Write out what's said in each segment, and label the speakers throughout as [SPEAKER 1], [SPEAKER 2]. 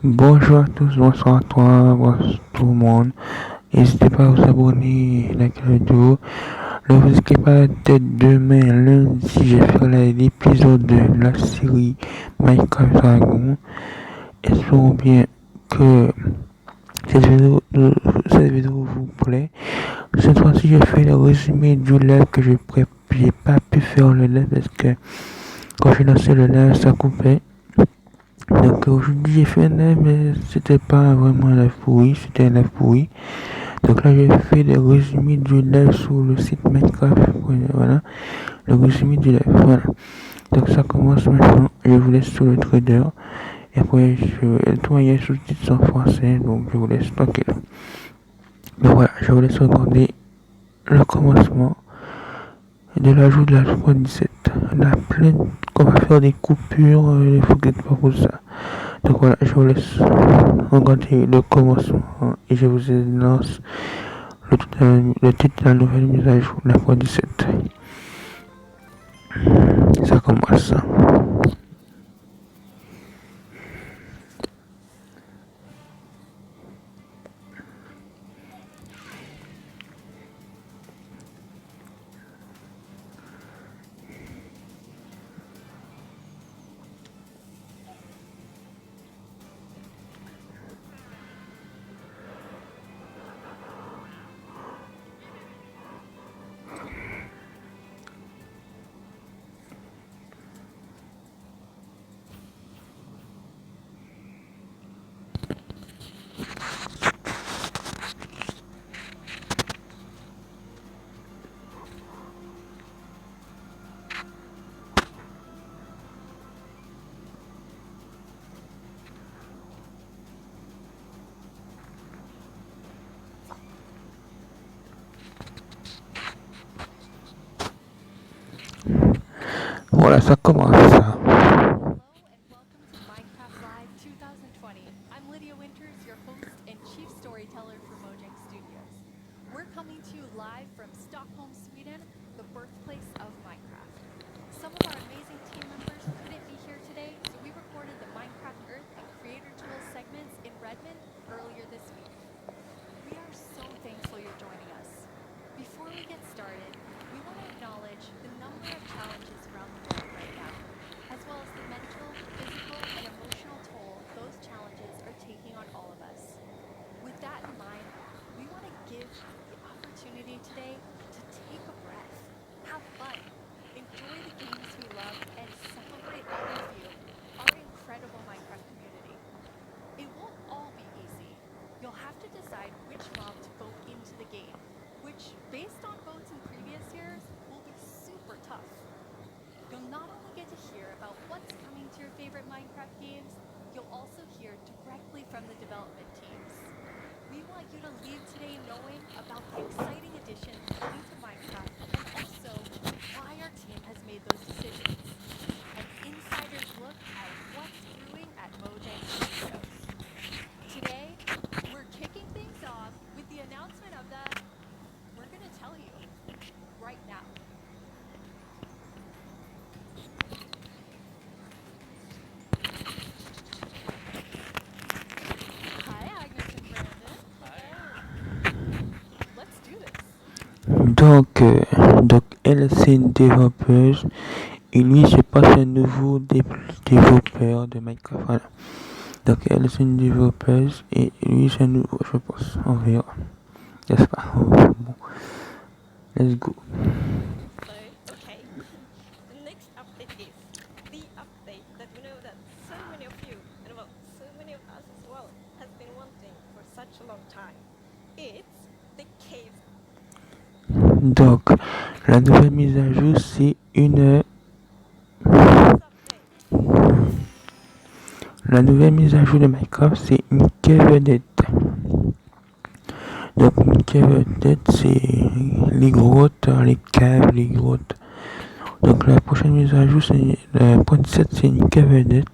[SPEAKER 1] Bonjour à tous, bonsoir à toi, bonsoir tout le monde. N'hésitez pas à vous abonner à la vidéo. Ne vous inquiétez pas, dès demain lundi, je ferai l'épisode de la série Minecraft Dragon. Espérons bien que cette vidéo vous plaît. Cette fois-ci, je fais le résumé du live que j'ai pas pu faire le live parce que quand j'ai lancé le live, ça coupait. Donc aujourd'hui j'ai fait un live mais c'était pas vraiment un live pourri, c'était un live pourri. Donc là j'ai fait le résumé du live sur le site Minecraft. Voilà, le résumé du live. Voilà. Donc ça commence maintenant. Je vous laisse sur le trader. Et après toi il y a sous-titres en français, donc je vous laisse tranquille. Donc voilà, je vous laisse regarder le commencement de l'ajout de la 317. On a plein qu'on va faire des coupures, il faut que pas pour ça. Donc voilà, je vous laisse regarder le commencement et je vous annonce le titre de la nouvelle mise à jour, la fois 17. Ça commence. Voilà, ça commence.
[SPEAKER 2] Welcome to Minecraft Live 2020. I'm Lydia Winters, your host and chief storyteller for Mojang Studios. We're coming to you live from Stockholm, Sweden, the birthplace of Minecraft. Some of our amazing team members couldn't be here today, so we recorded the Minecraft Earth and Creator Tools segments in Redmond earlier this week. We are so thankful you're joining us. Before we get started, we want to acknowledge the number of challenges around the world right now, as well as the mental, physical, and emotional toll those challenges are taking on all of us. With that in mind, we want to give the opportunity today to take a breath, have fun, enjoy the games we love, and celebrate all of you, our incredible Minecraft community. It won't all be easy. You'll have to decide which mob to vote into the game, which, based on votes in previous years, will be super tough. You'll not only get to hear about what's coming to your favorite Minecraft games, you'll also hear directly from the development teams. We want you to leave today knowing about the exciting additions coming to Minecraft and also why our team has made those decisions. An insider's look at what's brewing at Mojang Studios. Today, we're kicking things off with the announcement of that we're going to tell you right now. Hi, Agnes and Brandon. Let's do this.
[SPEAKER 1] Donc elle c'est une développeuse et lui c'est pas un nouveau développeur de Minecraft. Voilà. Donc elle c'est une développeuse et lui c'est un nouveau, je pense. On verra. N'est-ce pas? Bon. Let's go.
[SPEAKER 3] Okay. The next update is the update that we know that so many of you, and well, so many of us as well, has been wanting for such a long time. It's the cave.
[SPEAKER 1] Donc la nouvelle mise à jour c'est la nouvelle mise à jour de Minecraft c'est une cavenet. Donc une cavenet c'est les grottes, les caves, les grottes. Donc la prochaine mise à jour c'est la point 7 c'est une cavenet.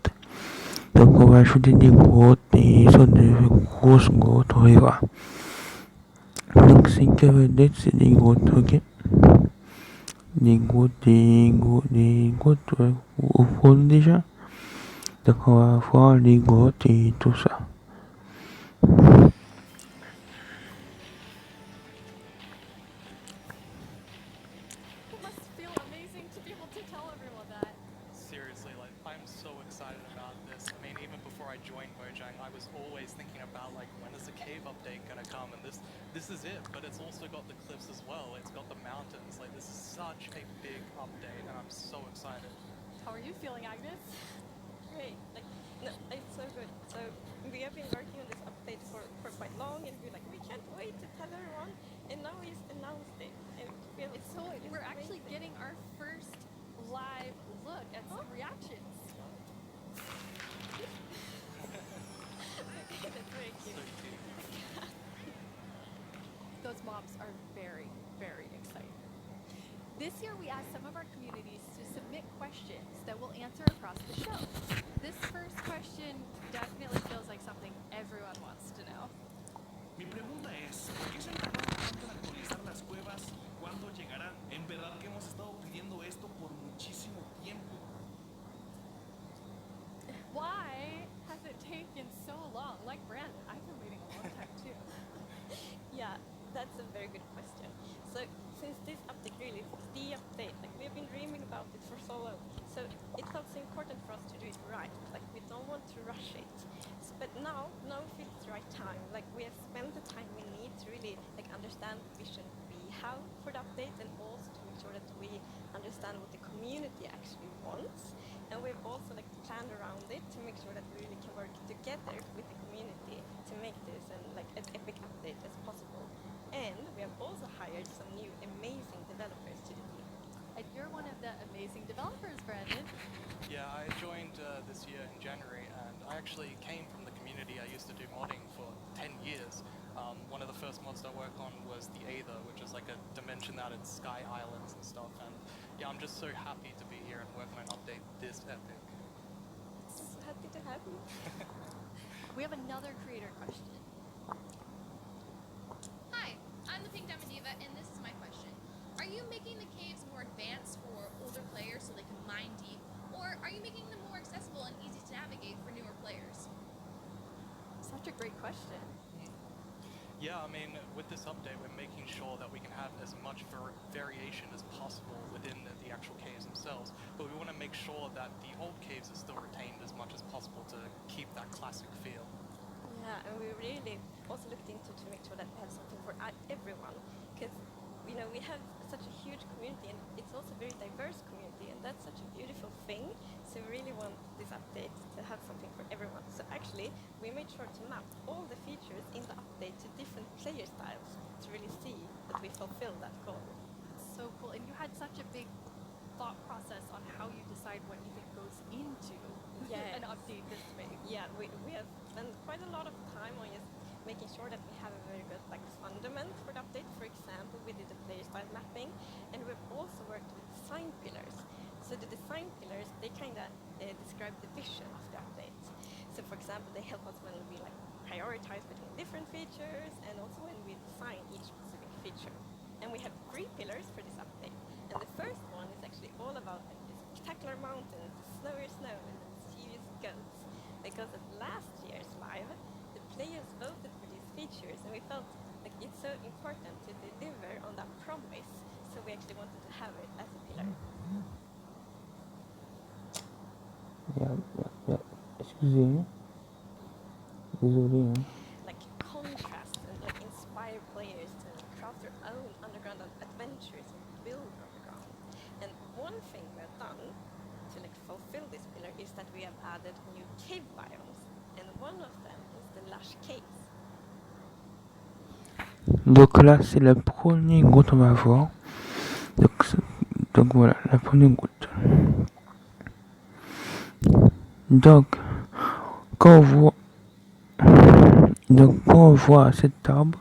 [SPEAKER 1] Donc on va ajouter des grottes, des sortes de grosses grottes, on verra. Donc c'est une cavenet, c'est des grottes, ok. Des grottes, ouais, au fond déjà. Donc on va voir les grottes et tout ça.
[SPEAKER 2] It must feel amazing to be able to tell everyone that.
[SPEAKER 4] Seriously, like I'm so excited about this. I mean, even before I joined Mojang, I was always thinking about like when is the cave update gonna come, and this is it. But it's also got the cliffs as well. It's got the mountains. Like this is such a big update, and I'm so excited.
[SPEAKER 2] How are you feeling, Agnes?
[SPEAKER 3] Great. Like, no, it's so good. So we have been working on this update for quite long, and we're like, we can't wait to tell everyone. And now we just announced it, and we have
[SPEAKER 2] It's so we're actually getting our first live look at some reactions.
[SPEAKER 3] That's very
[SPEAKER 4] So
[SPEAKER 3] cute.
[SPEAKER 4] cute.
[SPEAKER 2] Those mobs are very, very exciting. This year we asked some of our communities to submit questions that we'll answer across the show. This first question definitely feels like something everyone wants to know.
[SPEAKER 5] Mi pregunta es, ¿por qué se han tardado tanto en actualizar las cuevas? ¿Cuándo llegarán? En verdad que hemos estado pidiendo esto por muchísimo tiempo.
[SPEAKER 2] Why has it taken so long? Like Brandon, I've been waiting a long time too.
[SPEAKER 3] Yeah, that's a very good question. So since this update really is the update, like we've been dreaming about it for so long, so it felt so important for us to do it right. Like we don't want to rush it. But now feels the right time. Like we have spent the time we need to really like understand the vision we have for the update, and also to make sure that we understand what the community actually wants. And we've also like planned around it to make sure that we really can work together with the community to make this like as epic update as possible. And we have also hired some new amazing developers to the team.
[SPEAKER 2] And you're one of the amazing developers, Brandon.
[SPEAKER 4] Yeah, I joined this year in January, and I actually came from the community. I used to do modding for 10 years. One of the first mods I worked on was the Aether, which is like a dimension that had sky islands and stuff. And yeah, I'm just so happy to be here and work on an update this epic.
[SPEAKER 3] So happy to have you.
[SPEAKER 2] We have another creator question.
[SPEAKER 6] Hi, I'm the Pink Diamond Diva, and this is my question. Are you making the caves more advanced for older players so they can mine deep, or are you making them more accessible and easy to navigate for newer players?
[SPEAKER 2] Such a great question.
[SPEAKER 4] Yeah, I mean, with this update, we're making sure that we can have as much variation as possible within the actual caves themselves, but we want to make sure that the old caves are still retained as much as possible to keep that classic feel.
[SPEAKER 3] Yeah, and we really also looked into to make sure that we have something for everyone, because we have such a huge community, and it's also a very diverse community, and that's such a beautiful thing. So we really want this update to have something for everyone. So actually, we made sure to map all the features in the update to different player styles to really see that we fulfill that goal.
[SPEAKER 2] That's so cool. And you had such a big thought process on how you decide what even goes into
[SPEAKER 3] Yes.
[SPEAKER 2] an update this big.
[SPEAKER 3] Yeah, we have spent quite a lot of time on just making sure that we have a very good like fundament for the update. For example, we did the player style mapping, and we've also worked with design pillars. So the design pillars, they kind of describe the vision of the update. So for example, they help us when we like prioritize between different features, and also when we design each specific feature. And we have 3 pillars for this update. And the first one is actually all about like, the spectacular mountains, the snowy snow, and the mysterious goats. Because at last year's live, the players voted for these features, and we felt like it's so important to deliver on that promise. So we actually wanted to have it as a pillar.
[SPEAKER 1] Excusez. Désolé.
[SPEAKER 3] Like contrast and like inspire players to craft their own underground adventures and build underground. And one thing we've done to like fulfill this pillar is that we have added new cave biomes, and one of them is the lush caves.
[SPEAKER 1] Donc là, c'est la première goutte on va voir. Donc voilà, la première goutte. Donc, quand on voit cet arbre,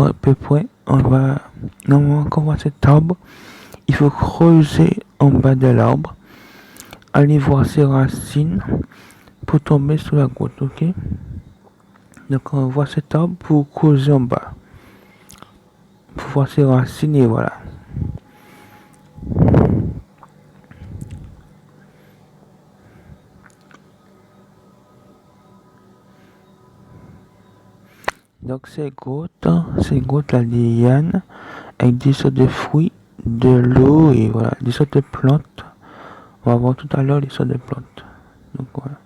[SPEAKER 1] à peu près, normalement, quand on voit cet arbre, il faut creuser en bas de l'arbre, aller voir ses racines pour tomber sur la goutte, ok? Donc on voit cet arbre pour creuser en bas, pour voir ses racines et voilà. Donc c'est grotte, la liane, avec des sortes de fruits, de l'eau et voilà, des sortes de plantes. On va voir tout à l'heure les sortes de plantes. Donc voilà.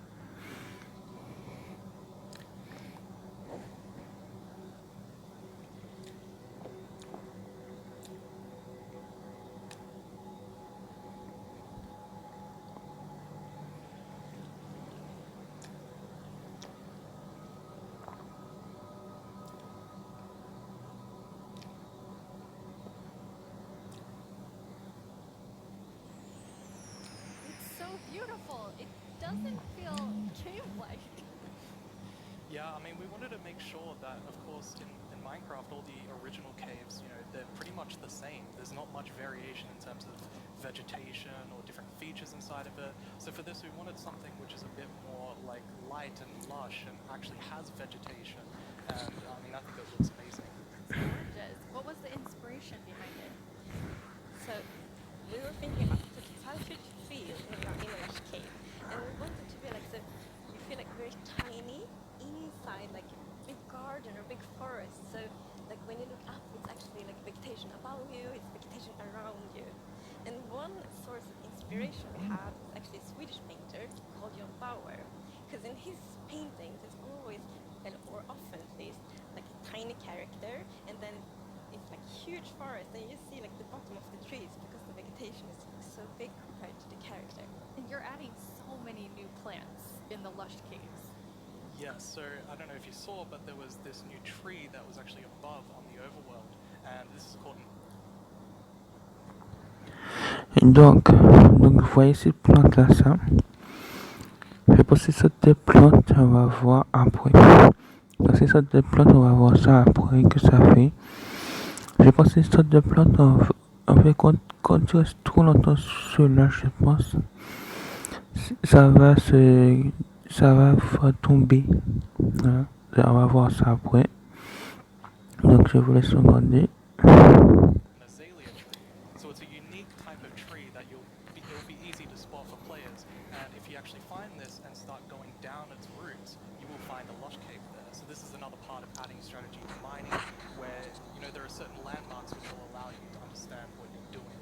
[SPEAKER 2] It's so beautiful. It doesn't feel cave-like.
[SPEAKER 4] Yeah, I mean, we wanted to make sure that, of course, in Minecraft, all the original caves, you know, they're pretty much the same. There's not much variation in terms of vegetation or different features inside of it. So for this, we wanted something which is a bit more like light and lush and actually has vegetation. And I mean, I think it looks amazing.
[SPEAKER 2] Gorgeous. What was the inspiration behind it?
[SPEAKER 3] So we were thinking about how should it feel in a lush cave, and we wanted to be like so you feel like very tiny inside like a big garden or big forest. So like when you look up, it's actually like vegetation above you, it's vegetation around you. And one source of inspiration we had is actually a Swedish painter called Jon Bauer, because in his paintings it's always, or often at least, like a tiny character, and then it's like huge forest, and you see like the bottom of the trees because the vegetation is so big compared to the character.
[SPEAKER 2] And you're adding so many new plants in the lush caves.
[SPEAKER 4] Yes, so I don't know if you saw, but there was this new tree that was actually above on the overworld, and this is called
[SPEAKER 1] Donc vous voyez ces plantes là, ça. C'est pour ces sortes de plantes, on va voir après. Dans ces sortes de plantes, on va voir ça après, que ça fait. Je pense que ces sortes de plantes, en fait, quand tu restes trop longtemps sur là, je pense, ça va tomber. Voilà. On va voir ça après. Donc je vous laisse regarder.
[SPEAKER 4] an azalea tree. So it's a unique type of tree that it'll be easy to spot for players. And if you actually find this and start going down its roots, you will find a lush cave there. So this is another part of adding strategy to mining, where you know there are certain landmarks which will allow you to understand what you're doing.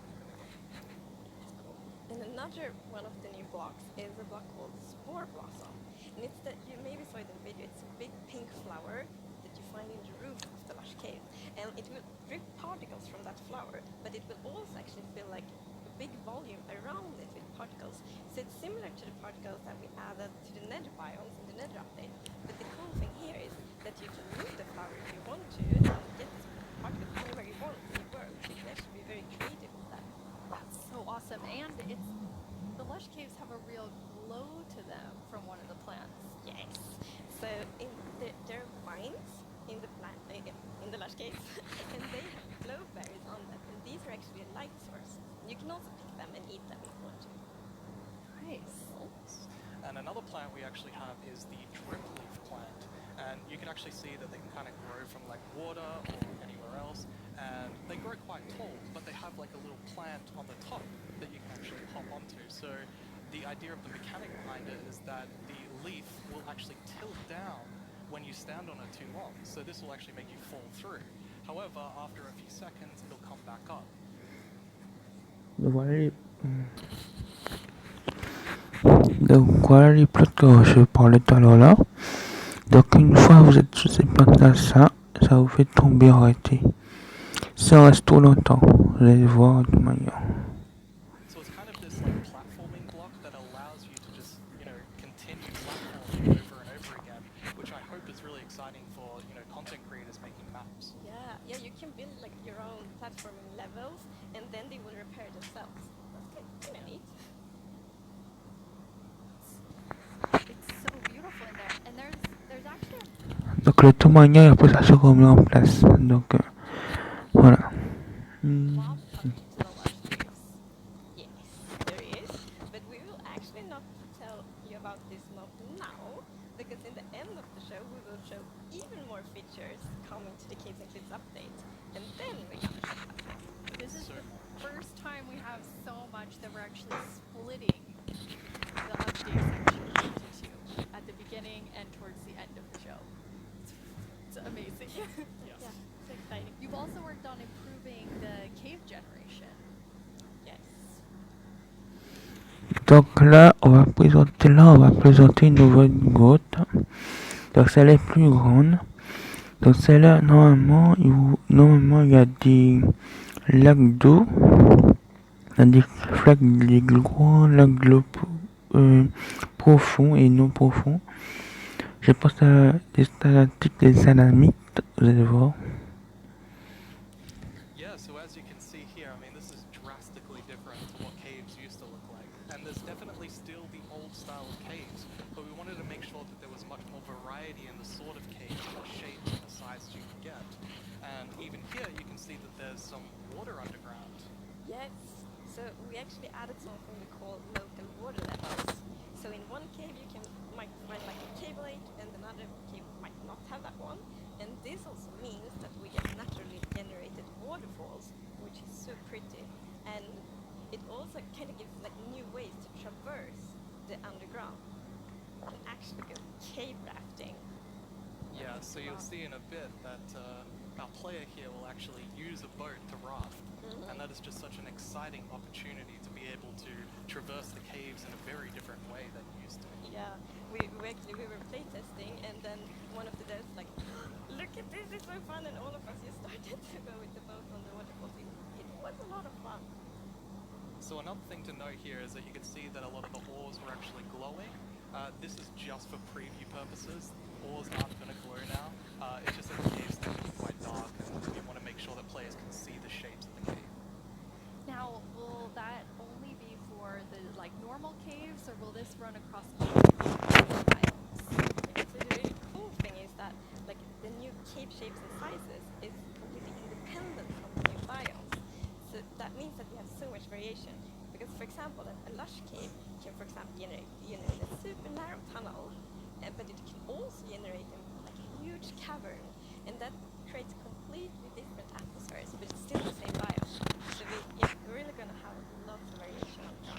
[SPEAKER 3] And another one of the new blocks is a block called Spore Blossom. And it's that you maybe saw it in the video, it's a big pink flower that you find in the roof of the lush cave. And it will drip particles from that flower, but it will also actually feel like a big volume around it with particles. So it's similar to the particles that we added to the nether biomes in the nether update. But the cool thing here is that you can move the flower if you want to and get particles anywhere you want in the world. So you can actually be very creative with that.
[SPEAKER 2] That's so awesome. And it's the lush caves have a real glow to them from one of the plants.
[SPEAKER 3] Yes. So there are vines in the plant in the lush caves, and they have glowberries on them, and these are actually a light source. You can also pick them and eat them if you want to.
[SPEAKER 2] Nice.
[SPEAKER 4] And another plant we actually have is the drip leaf plant. And you can actually see that they can kind of grow from like water or anywhere else. And they grow quite tall, but they have like a little plant on the top that you can actually hop onto. So the idea of the mechanic behind it is that the leaf will actually tilt down when you stand on it too long. So this will actually make you fall through. However, after a few seconds, it'll come back up.
[SPEAKER 1] Donc voilà les plantes que je parlais tout à l'heure là. Donc une fois que vous êtes sur ces plantes là, ça vous fait tomber en réalité. Si on reste trop longtemps, vous allez voir de toute manière.
[SPEAKER 4] So it's kind of this like platforming block that allows you to just, you know, continue platforming over and over again, which I hope is really exciting for, you know, content creators making maps.
[SPEAKER 3] Yeah, you can build like your own platforming levels, and then they will repair themselves. That's kind of neat.
[SPEAKER 2] It's so beautiful in there. And there's actually
[SPEAKER 1] Donc le tout manière et après ça se remet en place. Donc voilà.
[SPEAKER 2] a mob coming to the lush caves.
[SPEAKER 3] Yes, there is. But we will actually not tell you about this mob now, because in the end of the show we will show even more features coming to the Caves and Cliffs update. And then we're gonna show that.
[SPEAKER 2] This is
[SPEAKER 4] So
[SPEAKER 2] the first time we have so much that we're actually splitting the update section into two, at the beginning and towards the end of the show. It's a Amazing.
[SPEAKER 3] Yeah, so exciting.
[SPEAKER 2] You've also worked on improving the cave generation.
[SPEAKER 3] Yes.
[SPEAKER 1] Donc là, on va présenter une nouvelle grotte. Donc celle est plus grande. Donc celle-là, normalement, il y a des lacs d'eau. Il y a des grands lacs d'eau profonds et non profonds. Je pense à des stalactites, des stalagmites, vous allez voir.
[SPEAKER 4] Yeah, so as you can see here, I mean, this is drastically different to what caves used to look like. And there's definitely still the old style of caves, but we wanted to make sure that there was much more variety in the sort of caves, and the shapes and the sizes you can get. And even here, you can see that there's some water underground.
[SPEAKER 3] Yes. So we actually added something we call local water levels. So in one cave might find like a cave lake, and another cave might not have that one. And this also means that we get naturally generated waterfalls, which is so pretty. And it also kind of gives like new ways to traverse the underground. You can actually go cave rafting.
[SPEAKER 4] Yeah, so you'll see in a bit that our player here will actually use a boat to raft. And that is just such an exciting opportunity to be able to traverse the caves in a very different way than you used to.
[SPEAKER 3] Yeah, we were playtesting, and then one of the devs like, look at this, it's so fun, and all of us just started to go with the boat on the waterfalls. It was a lot of fun.
[SPEAKER 4] So another thing to note here is that you can see that a lot of the ores were actually glowing. This is just for preview purposes. Ores aren't going to glow now. It's just that the cave's going to be quite dark, and we want to make sure that players can see the shapes of the cave.
[SPEAKER 2] Now, will that only be for the like normal caves, or will this run across multiple biomes?
[SPEAKER 3] So the really cool thing is that like the new cave shapes and sizes is completely independent from the new biomes. So that means that we have so much variation. Because for example, a lush cave can for example generate a super narrow tunnel, but it can also generate like a huge cavern, and that creates completely different atmospheres, but it's still the same biome. So we're really gonna have lots of variation on that.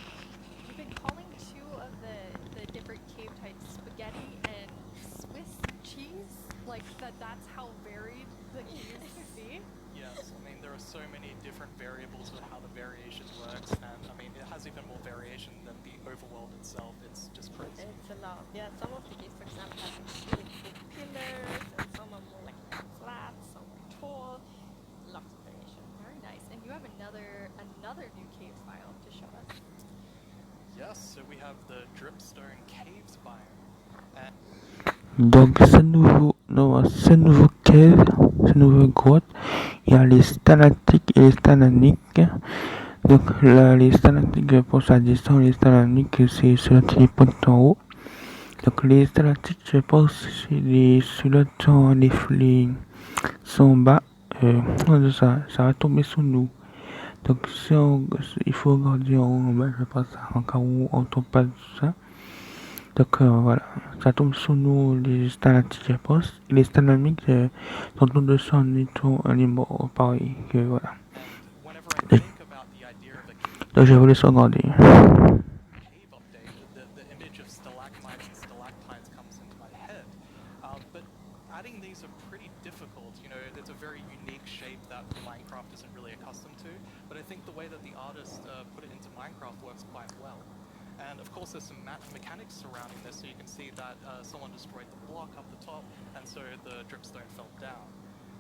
[SPEAKER 2] You've been calling two of the different cave types spaghetti and Swiss cheese. Like that's how varied the caves can be.
[SPEAKER 4] Yes, I mean, there are so many different variables with how the variation works, and I mean, it has even more variation than the overworld itself. It's just crazy.
[SPEAKER 3] It's a lot. Yeah, some of the caves, for example, have really big pillars, and some are more like flat, some are tall. Lots of variation.
[SPEAKER 2] Very nice. And you have another new cave biome to show us.
[SPEAKER 4] Yes, so we have the Dripstone Caves biome. And
[SPEAKER 1] Donc ce nouveau cave, ce nouveau grotte, il y a les stalactites et les stalagmites. Donc là, les stalactites, je pense à descendre, les stalagmites, c'est ceux-là qui pointent en haut. Donc les stalactites, je pense c'est ceux-là sont en bas. Ça va tomber sous nous. Donc il faut regarder en haut, en bas, je pense, en cas où on tombe pas de ça. Donc voilà, ça tombe sous nous les stalactites, je pense. Les stalagmites sont en dessous en étant animaux, pareil que voilà.
[SPEAKER 4] whenever I think about the idea of a
[SPEAKER 1] Donc je vais vous laisser regarder.
[SPEAKER 4] cave update, the image of stalagmites and stalactites comes into my head. But adding these are pretty difficult. You know, it's a very unique shape that Minecraft isn't really accustomed to. But I think the way that the artist put it into Minecraft works quite well. And of course, there's some mechanics surrounding this, so you can see that someone destroyed the block up the top, and so the dripstone fell down.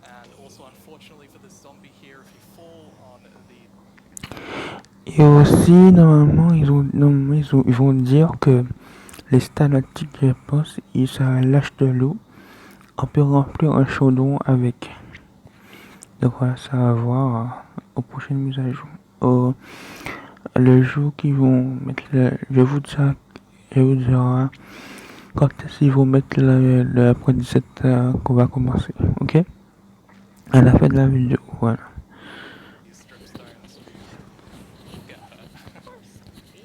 [SPEAKER 4] And also, unfortunately for this zombie here, if you fall on the
[SPEAKER 1] Et aussi, normalement, ils vont dire que les stalactites, je pense, ça lâche de l'eau. On peut remplir un chaudron avec. Donc voilà, ça va voir aux prochaines mises à jour. Le jour qu'ils vont mettre je vous dirai quand est-ce qu'ils vont mettre le après 17 qu'on va commencer, ok? À la fin de la vidéo, voilà.
[SPEAKER 4] these dripstones, you get hurt.
[SPEAKER 3] Of course. See?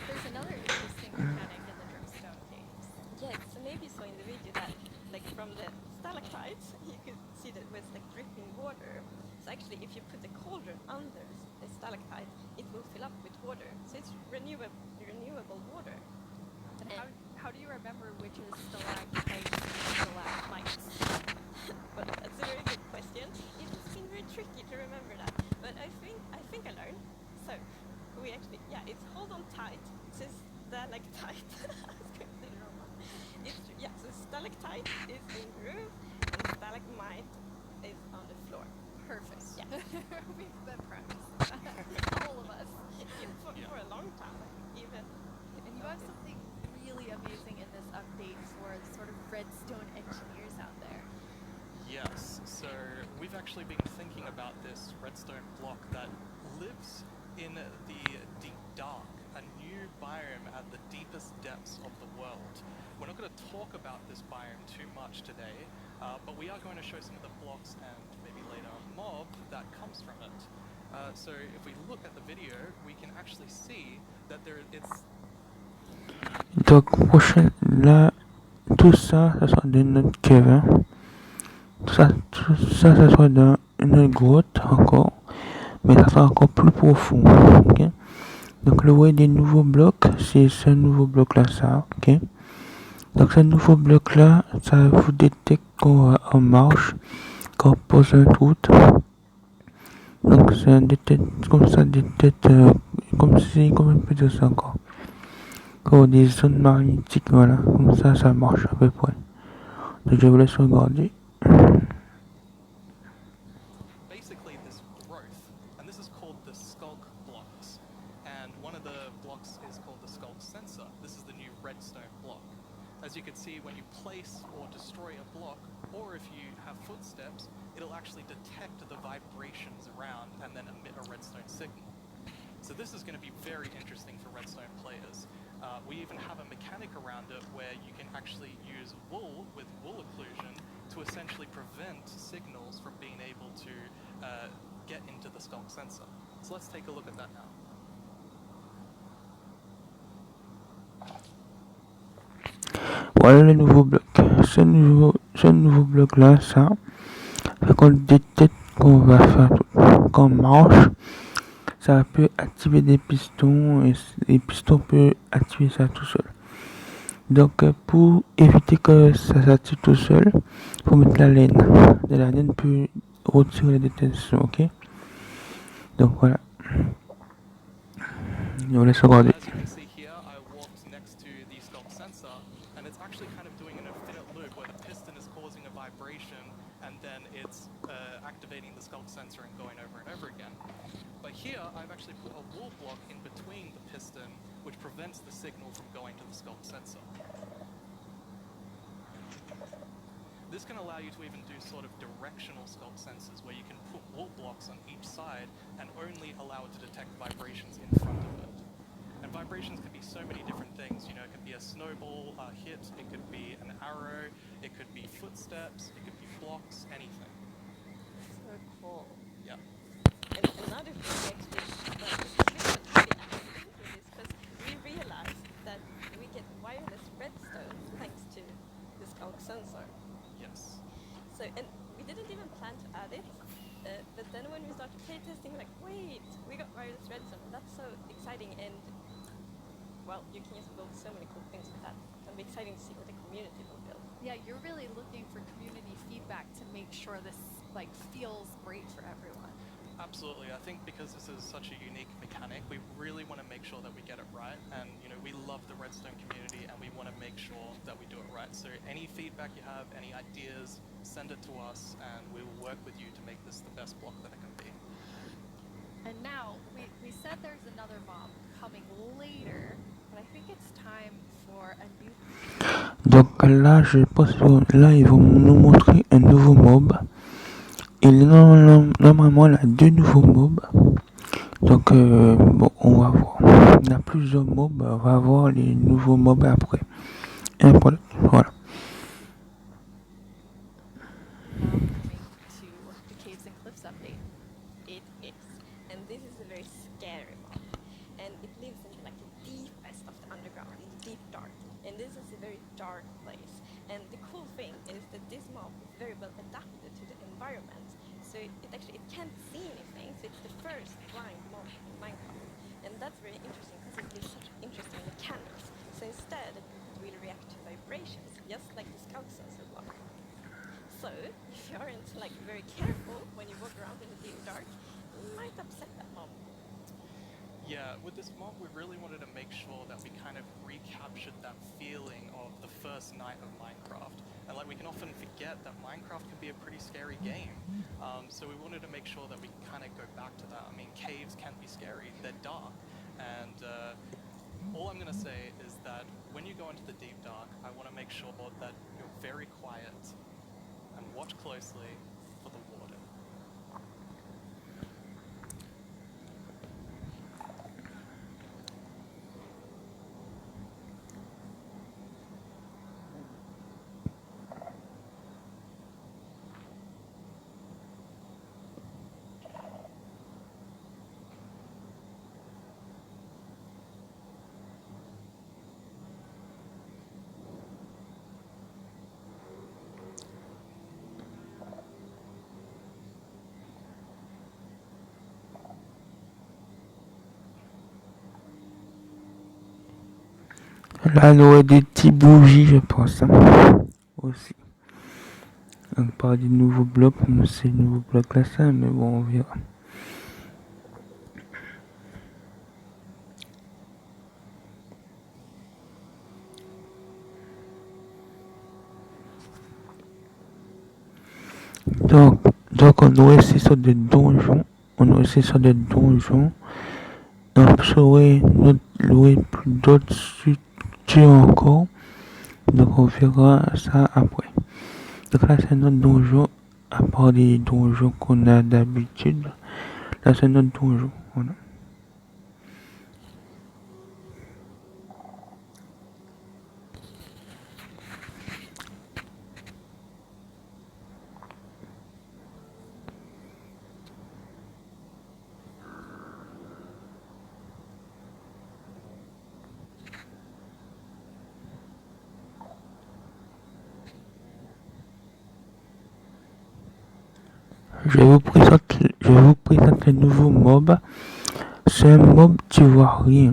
[SPEAKER 2] There's another interesting mechanic in the dripstone caves.
[SPEAKER 3] Yes, so maybe you saw in the video that, like from the stalactites, you could see that it was like dripping water. So actually, if you put a cauldron under the stalactite, it will fill up with water. So it's renewable water.
[SPEAKER 2] And how do you remember which is stalactites and stalagmites?
[SPEAKER 3] yeah, it's hold on tight. It says stalactite. I was going to say the wrong one. So stalactite is in the roof and stalagmite is on the floor.
[SPEAKER 2] Perfect.
[SPEAKER 3] Yeah.
[SPEAKER 2] We've been practicing that. All of us.
[SPEAKER 3] For a long time, like even.
[SPEAKER 2] And you have something really amazing in this update for the sort of redstone engineers out there.
[SPEAKER 4] Yes, so we've actually been thinking about this redstone block that lives in the deep dark, a new biome at the deepest depths of the world. We're not going to talk about this biome too much today, but we are going to show some of the blocks and maybe later a mob that comes from it. So if we look at the video, we can actually see that it's
[SPEAKER 1] Donc, prochaine, là, tout ça, ça sera de notre cave. Hein. Tout ça, ça sera dans une grotte encore, mais ça sera encore plus profond. Ok. Donc, le way des nouveaux blocs, c'est ce nouveau bloc là, ça. Ok. Donc, ce nouveau bloc là, ça vous détecte qu'on va en marche, quand on pose un route. Donc, ça détecte, comme ça, détecte, comment on peut dire ça encore? Comme des zones magnétiques, voilà, comme ça marche à peu près. Donc, je vous laisse regarder.
[SPEAKER 4] basically this growth, and this is called the skulk blocks. And one of the blocks is called the skulk sensor. This is the new redstone block. As you can see, when you place or destroy a block, or if you have footsteps, it'll actually detect the vibrations around and then emit a redstone signal. So this is going to be very interesting for redstone players. We even have a mechanic around it where you can actually use wool with wool occlusion to essentially prevent signals from being able to get into the skulk sensor. So let's take a look at that now.
[SPEAKER 1] Voilà le nouveau bloc. Ce nouveau bloc là, ça fait qu'on détecte qu'on va faire tout. Quand on marche, ça peut activer des pistons et les pistons peuvent activer ça tout seul. Donc pour éviter que ça s'active tout seul, il faut mettre la laine. Et la laine peut retirer les détections, ok? Donc voilà. Je vous laisse regarder.
[SPEAKER 4] As you can see here, I walked next to the skulk sensor, and it's actually kind of doing an infinite loop where the piston is causing a vibration, and then it's activating the skulk sensor and going over and over again. But here, I've actually put a wool block in between the piston, which prevents the signal from going to the skulk sensor. This can allow you to even do sort of directional skulk sensors, where you can put wool blocks on each side and only allow it to detect vibrations in front of it. And vibrations can be so many different things. You know, it could be a snowball hit, it could be an arrow, it could be footsteps, it could be blocks, anything.
[SPEAKER 2] So cool.
[SPEAKER 4] Yeah.
[SPEAKER 3] And another thing we actually, because we realized that we get wireless redstone thanks to the skulk sensor.
[SPEAKER 4] Yes.
[SPEAKER 3] So, and we didn't even plan to add it, but then when we started playtesting, we're like, wait, we got wireless redstone. That's so exciting, and well, you can just build so many cool things with that. It'll be exciting to see what the community will build.
[SPEAKER 2] Yeah, you're really looking for community feedback to make sure this like feels great for everyone.
[SPEAKER 4] Absolutely. I think because this is such a unique mechanic, we really want to make sure that we get it right. And, you know, we love the redstone community and we want to make sure that we do it right. So any feedback you have, any ideas, send it to us and we will work with you to make this the best block that it can be.
[SPEAKER 2] And now we said there's another mob coming later, but I think it's time for a new.
[SPEAKER 1] Donc là, je pense que là, ils vont nous montrer un nouveau mob. Et normalement, il y a deux nouveaux mobs. Donc, bon, on va voir. Il y a plusieurs mobs, on va voir les nouveaux mobs après. Un pour l'autre, voilà.
[SPEAKER 2] Now coming to the Caves and Cliffs update.
[SPEAKER 3] It is. And this is a very scary mob. And it lives in like the deepest of the underground, in the deep dark. And this is a very dark place. And the cool thing is that this mob is very well adapted to the environment. So it can't see anything. So it's the first blind mob in Minecraft. And that's very interesting because it gives such interesting mechanics. So instead, it will react to vibrations, just like the scout sensor block. So if you aren't like very careful when you walk around in the deep dark, you might upset that mob.
[SPEAKER 4] Yeah, with this mod, we really wanted to make sure that we kind of recaptured that feeling of the first night of Minecraft. And like, we can often forget that Minecraft can be a pretty scary game. So we wanted to make sure that we kind of go back to that. I mean, caves can be scary, they're dark. And all I'm gonna say is that when you go into the deep dark, I wanna make sure that you're very quiet and watch closely for the warden.
[SPEAKER 1] Là, il y aurait des petits bougies, je pense. Hein, aussi. Donc, pas des nouveaux blocs, c'est des nouveaux blocs là, ça, mais bon, on verra. Donc on aurait essayé sur des donjons. On aurait essayé sur des donjons. On saurait louer plus d'autres structures encore. Donc on verra ça après. Donc là c'est notre donjon. À part des donjons qu'on a d'habitude. Là c'est notre donjon. Voilà. Je vous présente le nouveau mob. C'est un mob, tu vois rien.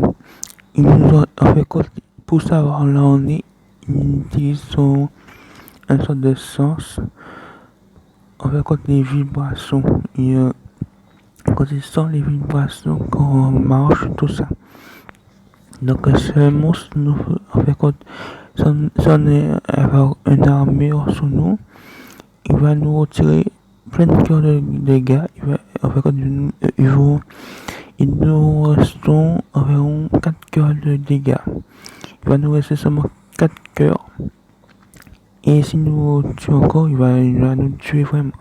[SPEAKER 1] Il nous a, en fait, pour savoir là on est, ils utilisent un sorte de sens. En fait, quand les vibrations, quand ils sentent les vibrations, quand on marche, tout ça. Donc c'est un monstre nouveau. En fait, quand on est avec une armure sur nous, il va nous retirer plein de cœurs de dégâts. En fait, ils nous resteront environ 4 cœurs de dégâts. Il va nous rester seulement 4 cœurs. Et si nous tue encore, il va nous tuer vraiment.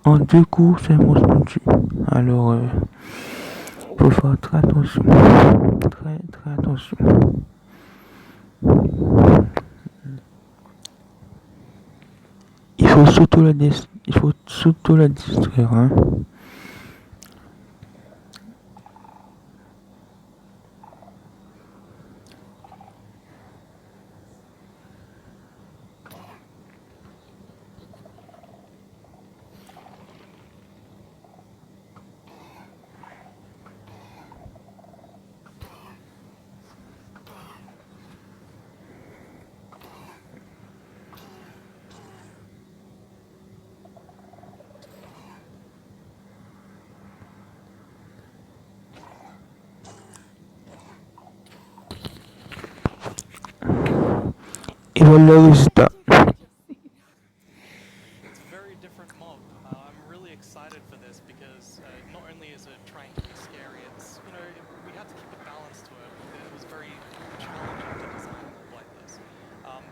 [SPEAKER 1] En 2 coups, c'est un monstre nous tue. Alors, faut faire très attention. Très attention. Il faut surtout le distraire. Hein. Et voilà le résultat.
[SPEAKER 4] It's a very different mob. I'm really excited for this because not only is it trying to be scary, it's, you know, we had to keep a balance to it. It was very challenging to design a mob like this.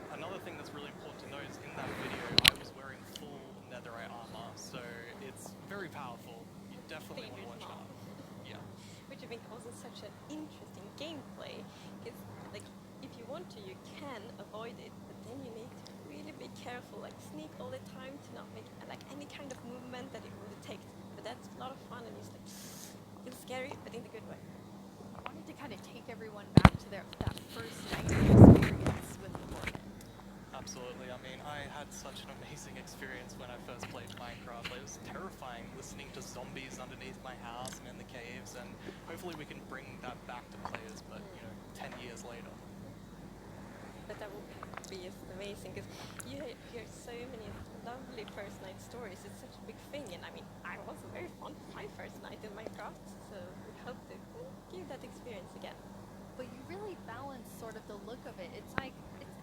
[SPEAKER 4] Another thing that's really important to note is in that video I was wearing full netherite armor, so it's very powerful. You definitely want to watch that. Yeah.
[SPEAKER 3] Which I think also such an interesting gameplay. Because, like, if you want to, you can avoid it, but then you need to really be careful, like sneak all the time to not make like any kind of movement that it will detect. But that's a lot of fun and it's like it's scary, but in a good way.
[SPEAKER 2] I wanted to kind of take everyone back to that first night experience with the warden.
[SPEAKER 4] Absolutely. I mean, I had such an amazing experience when I first played Minecraft. It was terrifying listening to zombies underneath my house and in the caves, and hopefully we can bring that back to players, but, you know, 10 years later.
[SPEAKER 3] But that would be just amazing because you hear so many lovely first night stories. It's such a big thing, and I mean, I was very fond of my first night in Minecraft, so we hope to give that experience again.
[SPEAKER 2] But you really balance sort of the look of it. It's like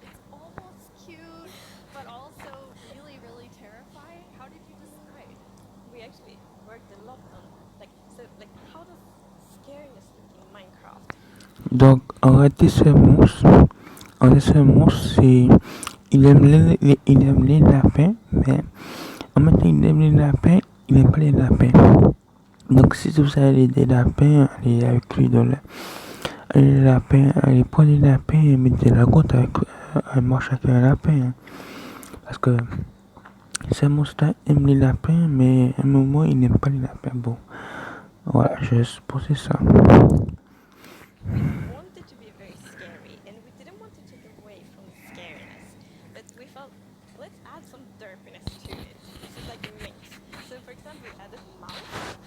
[SPEAKER 2] it's almost cute, but also really, really terrifying. How did you decide?
[SPEAKER 3] We actually worked a lot on like how does scariness look in Minecraft?
[SPEAKER 1] Donc, en réalité, ce monstre, il aime les lapins, mais en même temps, il aime les lapins, il n'aime pas les lapins. Donc, si vous avez des lapins, allez avec lui dans les lapins, allez prendre les lapins et mettez la côte avec un marche avec un lapin. Hein. Parce que ce monstre aime les lapins, mais à un moment, il n'aime pas les lapins. Bon, voilà, je supposais ça.
[SPEAKER 3] We wanted to be very scary, and we didn't want to take away from the scariness, but we felt let's add some derpiness to it. This is like a mix. So, for example, we added mouse.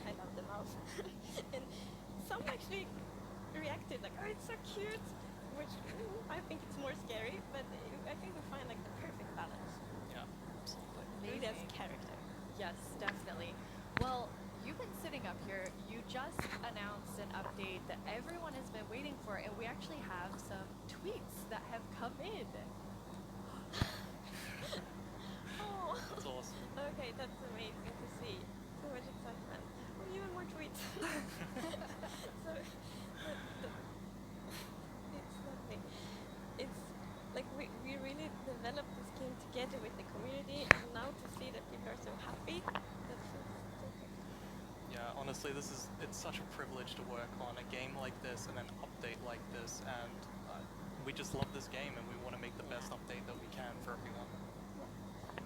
[SPEAKER 3] I love the mouse, and some actually reacted like, "Oh, it's so cute," which I think it's more scary, but I think we find like the perfect balance.
[SPEAKER 4] Yeah, absolutely.
[SPEAKER 3] Really as
[SPEAKER 2] Amazing.
[SPEAKER 3] character.
[SPEAKER 2] Yes, definitely. Well, you've been sitting up here. You just announced an update that everyone has been waiting for, and we actually have some tweets that have come in.
[SPEAKER 3] Oh,
[SPEAKER 4] That's awesome.
[SPEAKER 3] okay, that's amazing to see. So much excitement. Oh, even more tweets. So, it's lovely. It's like we really developed this game together with the community, and now to see that people are so happy, that feels so good.
[SPEAKER 4] Yeah, honestly, it's such a privilege to work on a game like this and an update like this, and we just love this game and we want to make the best update that we can for everyone.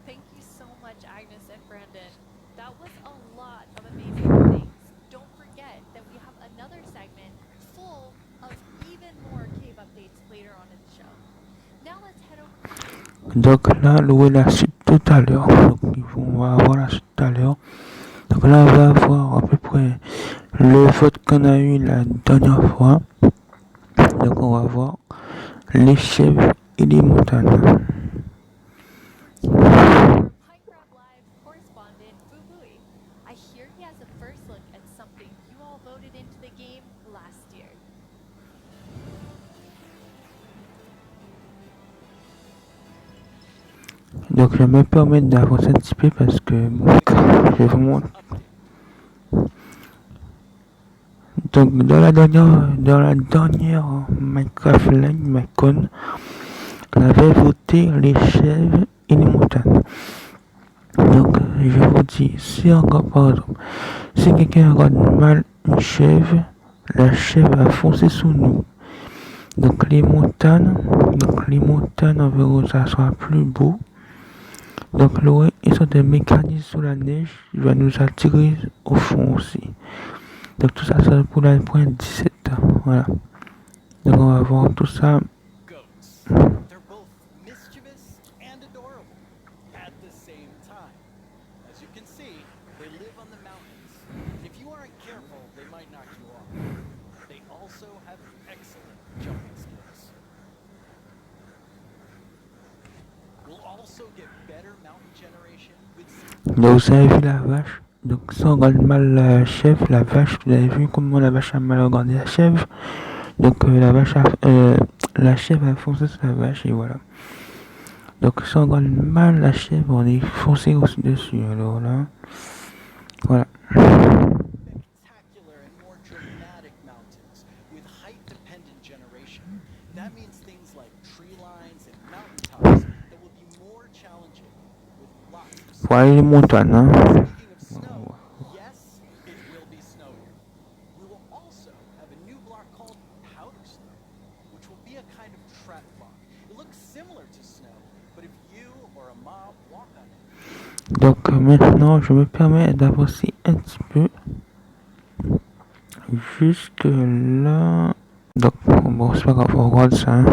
[SPEAKER 2] Thank you so much, Agnes and Brandon. That was a lot of amazing things. Don't forget that we have another segment full of even more cave updates later on in the show. Now let's head over.
[SPEAKER 1] Donc là, louer la suite tout à l'heure. Donc on va avoir la suite tout à l'heure. Donc là, on va avoir à peu près le vote qu'on a eu la dernière fois. Donc on va voir les chèvres et les montagnes.
[SPEAKER 2] Our Minecraft Live correspondent, Fubui. I hear he has a first look at something you all voted into the game last year.
[SPEAKER 1] Donc je vais me permettre d'avancer un petit peu parce que bon, j'ai vraiment... Donc dans la dernière Minecraft Live Mycon, on avait voté les chèvres et les montagnes. Donc je vous dis, si encore par exemple, si quelqu'un regarde mal une chèvre, la chèvre va foncer sous nous. Donc les montagnes, on verra que ça sera plus beau. Donc l'eau et sur des mécanismes sous la neige, il va nous attirer au fond aussi. Donc tout ça, c'est pour la point 17. Voilà. Donc on va voir tout ça.
[SPEAKER 7] Goats. They're both mischievous and adorable at the same time. As you can see, they live on the mountains. If you aren't careful, they might knock you off. They also have excellent jumping skills. We'll also get better mountain generation with
[SPEAKER 1] Donc vous avez vu la vache. Donc si on regarde mal la chèvre, la vache, vous avez vu comment la vache a mal regardé la chèvre. Donc la chèvre a foncé sur la vache et voilà. Donc si on regarde mal la chèvre, on est foncé aussi dessus. Alors là, voilà.
[SPEAKER 7] spectacular and more dramatic mountains with height-dependent generation. That means things like tree lines and mountaintops that will be more challenging with lots of snow.
[SPEAKER 1] Pour aller les montagnes, hein.
[SPEAKER 7] Speaking of snow, yes, it will be snow here. We will also have a new block called powder snow, which will be a kind of trap block. It looks similar to snow, but if you or a mob walk on it,
[SPEAKER 1] Donc maintenant, je me permets d'avancer un petit peu. Jusque là. Donc bon, c'est pas grave, on regarde ça. Hein.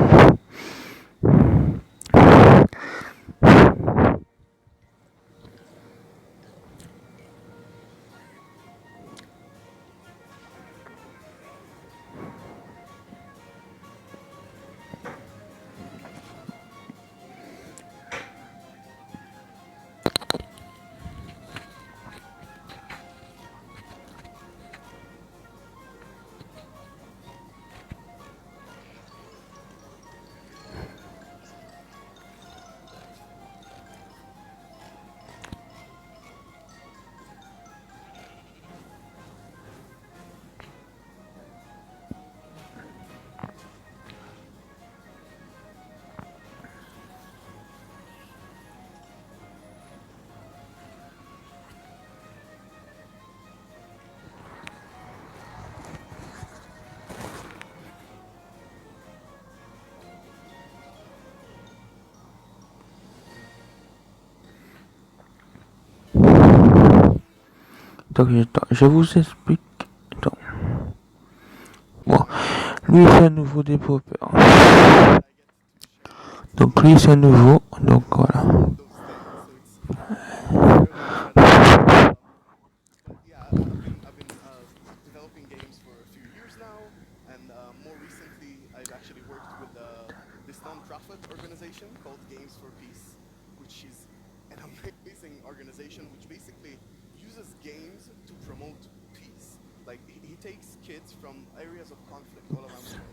[SPEAKER 1] Donc, je vous explique. Attends. Bon, lui c'est un nouveau développeur. Donc lui c'est un nouveau. Donc voilà.
[SPEAKER 8] But yeah, I've been developing games for a few years now, and more recently, I've actually worked with this non-profit organization called Games for Peace, which is an amazing organization which basically uses games to promote peace. Like he takes kids from areas of conflict all around the world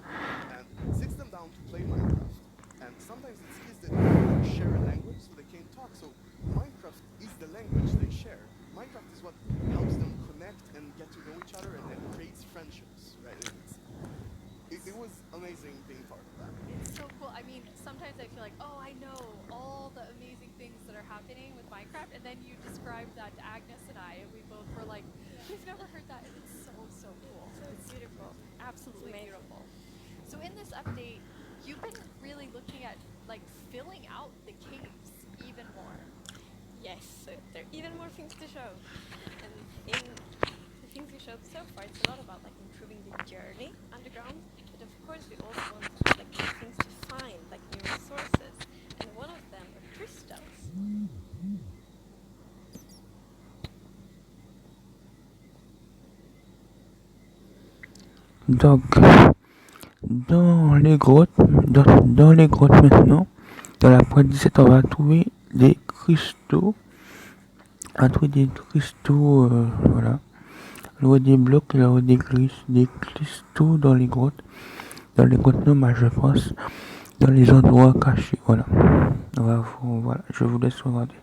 [SPEAKER 8] and sits them down to play Minecraft. And sometimes it's kids that don't share a language, so they can't talk. So Minecraft is the language they share. Minecraft is what helps them connect and get to know each other and creates friendships, right? It was amazing being part of that.
[SPEAKER 2] It's so cool. I mean, sometimes I feel like, oh, I know all the amazing things that are happening with Minecraft, and then you described that to Agnes and I, and we both were like, we've never heard that, and it's so, so cool.
[SPEAKER 3] So
[SPEAKER 2] It's
[SPEAKER 3] beautiful.
[SPEAKER 2] absolutely
[SPEAKER 3] amazing.
[SPEAKER 2] beautiful. So in this update, you've been really looking at like filling out the caves even more.
[SPEAKER 3] Yes, so there are even more things to show. And in the things we showed so far, it's a lot about like improving the journey underground. But of course, we also want to have like new things to find, like new resources. And one of them are crystals.
[SPEAKER 1] Donc dans les grottes maintenant, dans la pointe 17, on va trouver des cristaux. On va trouver des cristaux, voilà. Là où des blocs, là où des cristaux dans les grottes normales, je pense, dans les endroits cachés, voilà. Voilà, je vous laisse regarder.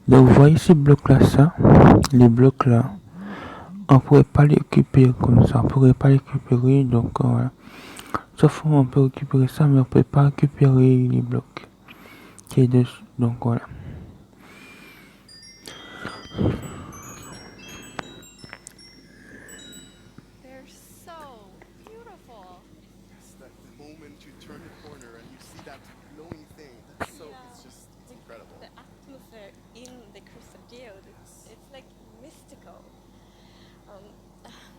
[SPEAKER 1] Donc vous voyez ces blocs là, les blocs là, on pourrait pas les récupérer comme ça, on pourrait pas les récupérer, donc voilà. Sauf on peut récupérer ça, mais on peut pas récupérer les blocs qui est dessus, donc voilà.
[SPEAKER 2] They're so beautiful.
[SPEAKER 8] It's that the moment you turn the corner and you see that glowing thing, that's so, it's incredible.
[SPEAKER 3] The atmosphere in the crystal geode, it's like mystical.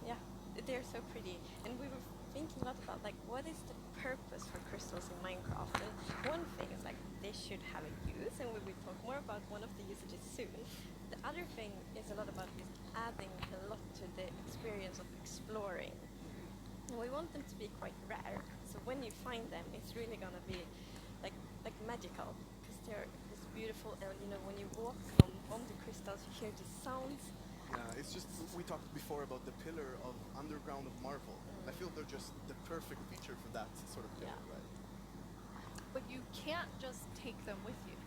[SPEAKER 3] Yeah, they're so pretty. And we were thinking a lot about like what is the purpose for crystals in Minecraft. And one thing is like they should have a use, and we will talk more about one of the usages soon. The other thing is a lot about just adding a lot to the experience of exploring. And we want them to be quite rare, so when you find them, it's really gonna be like magical, because they're this beautiful. And you know, when you walk on the crystals, you hear these sounds.
[SPEAKER 8] Yeah, it's just, we talked before about the pillar of underground of Marvel. I feel they're just the perfect feature for that sort of pillar,
[SPEAKER 3] Yeah.
[SPEAKER 8] right?
[SPEAKER 2] But you can't just take them with you.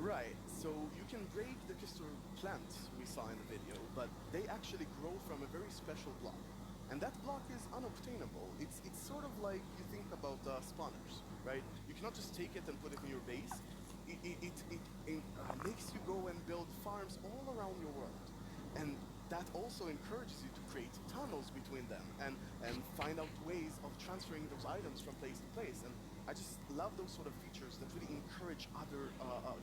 [SPEAKER 8] Right, so you can break the crystal plants we saw in the video, but they actually grow from a very special block. And that block is unobtainable. It's sort of like you think about spawners, right? You cannot just take it and put it in your base. It makes you go and build farms all around your world. And that also encourages you to create tunnels between them and find out ways of transferring those items from place to place. And I just love those sort of features that really encourage other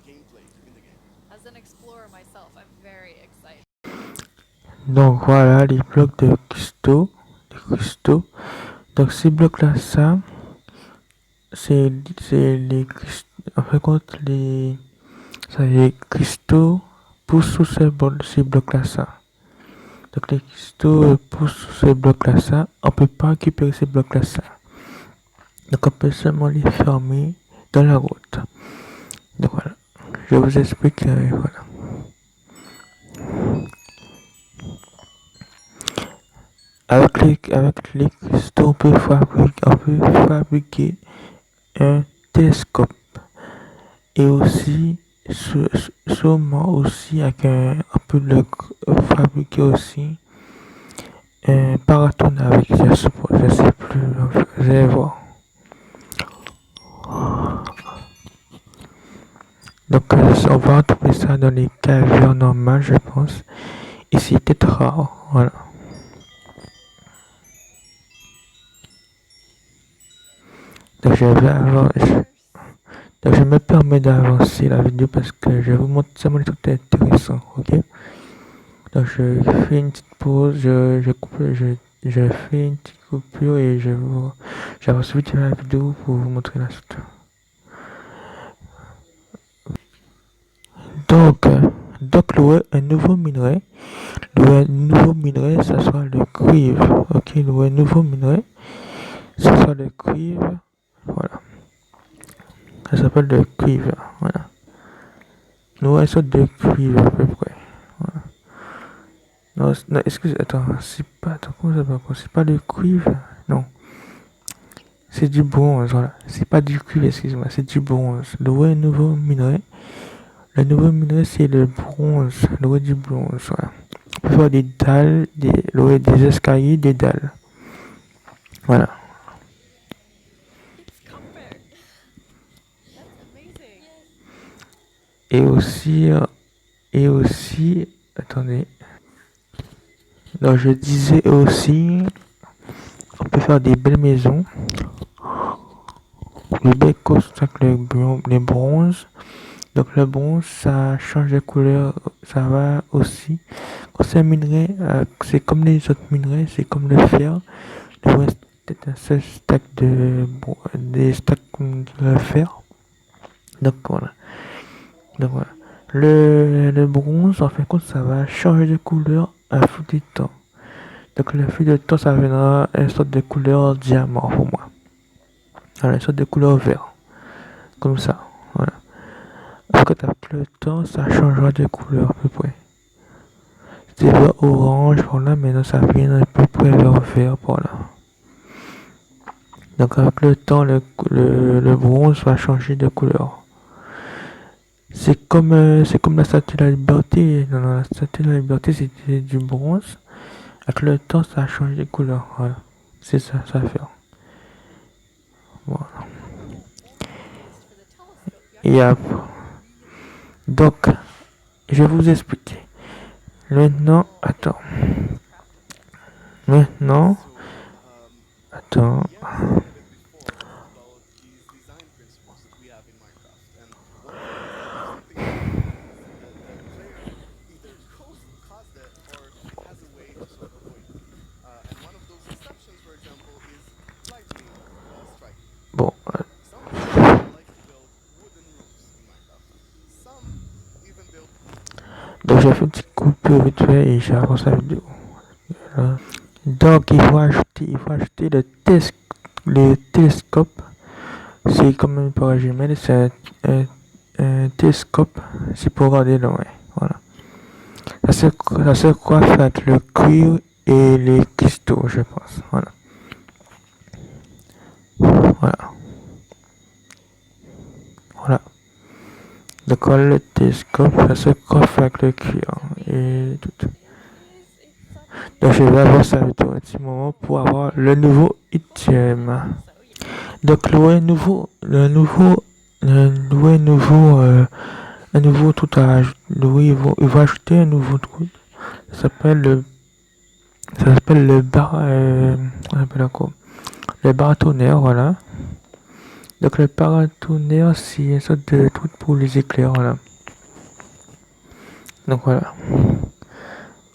[SPEAKER 8] gameplay in the game.
[SPEAKER 2] As an explorer myself, I'm very excited.
[SPEAKER 1] Donc voilà les blocs de cristaux, Donc ces blocs là, ça, c'est les cristaux. En fait, quand les cristaux poussent sous ces blocs là, ça. Donc les cristaux poussent sous ces blocs là, ça. On peut pas récupérer ces blocs là, ça. Donc on peut seulement les fermer dans la route. Donc voilà, je vous explique, voilà. Avec les cristaux, on peut fabriquer un télescope. Et aussi, sûrement aussi, on peut fabriquer aussi un paratonnerre avec, je sais plus, vous allez voir. Donc on va retrouver ça dans les caveurs normales, je pense. Et c'est peut-être rare, voilà. Donc je me permets d'avancer la vidéo parce que je vais vous montrer ça, tout intéressant, ok? Donc je fais une petite pause, je fais une petite coupure et j'avance vite la vidéo pour vous montrer la suite. Donc un nouveau minerai. Le nouveau minerai, ça sera le cuivre. Ok, le nouveau minerai, ça sera le cuivre. Voilà. Ça s'appelle le cuivre. Voilà. Nouvelle sorte de cuivre à peu près. Voilà. Non, excusez, attends, comment ça s'appelle? C'est pas le cuivre? Non. C'est du bronze, voilà. C'est pas du cuivre, excusez-moi, c'est du bronze. Le nouveau minerai. Le nouveau minerai, c'est le bronze. Le du bronze, voilà. On peut faire des dalles, des escaliers, des dalles. Voilà.
[SPEAKER 3] It's copper.
[SPEAKER 2] That's amazing.
[SPEAKER 3] Yes.
[SPEAKER 1] Et aussi, attendez. Donc je disais aussi, on peut faire des belles maisons. Les belles causes avec les bronzes. Donc le bronze, ça change de couleur, ça va aussi. Quand c'est un minerai, c'est comme les autres minerais, c'est comme le fer. Le reste, peut-être un seul stack des stacks de fer. Donc voilà. Le bronze, en fin de compte, ça va changer de couleur à fil du temps. Donc le fil du temps, ça viendra une sorte de couleur diamant pour moi. Voilà, une sorte de couleur vert. Comme ça. Voilà. Quand avec le temps, ça changera de couleur à peu près. C'était vert orange, voilà, maintenant ça vient à peu près vers vert, voilà. Donc avec le temps, le bronze va changer de couleur. C'est comme la statue de la liberté. Non, la statue de la liberté, c'était du bronze. Avec le temps, ça a changé de couleur. Voilà. C'est ça, ça va faire. Voilà. Et après. Donc, je vais vous expliquer. Maintenant, attends. Maintenant, attends.
[SPEAKER 8] Yeah, I said it before about these design principles that we have in Minecraft, and one of them is that if something happens, the player either caused it or has a way to sort of avoid it. And one of those exceptions, for example, is lightning striking.
[SPEAKER 1] Bon,
[SPEAKER 8] Some people like to build wooden roofs in Minecraft. Some even build.
[SPEAKER 1] donc j'ai fait une petite coupure vite fait et j'avance la vidéo. Voilà. Donc il faut acheter le télescope. C'est comme une parole jumelle, c'est un télescope, c'est pour regarder loin. Voilà. Ça se coiffe avec le cuivre et les cristaux, je pense. Voilà. Voilà. Donc voilà le télescope, ça se coiffe avec le cuivre et tout. Donc je vais avoir ça vidéo un petit moment pour avoir le nouveau item. Donc un nouveau truc à ajouter. Il va ajouter un nouveau truc. Ça s'appelle le baratonnerre, voilà. Donc le baratonnerre, c'est une sorte de truc pour les éclairs, voilà. Donc voilà.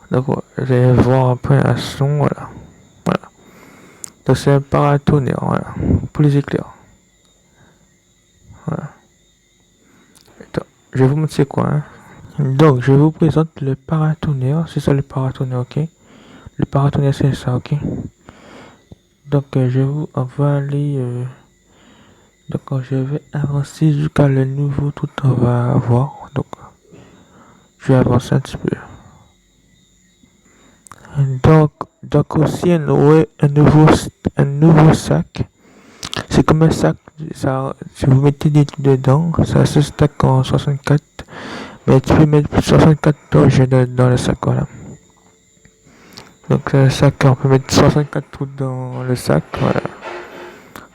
[SPEAKER 1] Donc vous allez voir un peu un son, voilà. Donc c'est un paratonnerre, voilà, pour les éclairs. Voilà. Attends, je vais vous montrer quoi, hein. Donc je vous présente le paratonnerre, c'est ça le paratonnerre, ok. Le paratonnerre c'est ça, ok. Donc on va aller, donc je vais avancer jusqu'à le nouveau tout on va voir. Donc je vais avancer un petit peu. Donc aussi un nouveau sac. C'est comme un sac, ça, si vous mettez des trucs dedans, ça se stack en 64. Mais tu peux mettre 64 objets dans le sac, voilà. Donc le sac, on peut mettre 64 trucs dans le sac, voilà.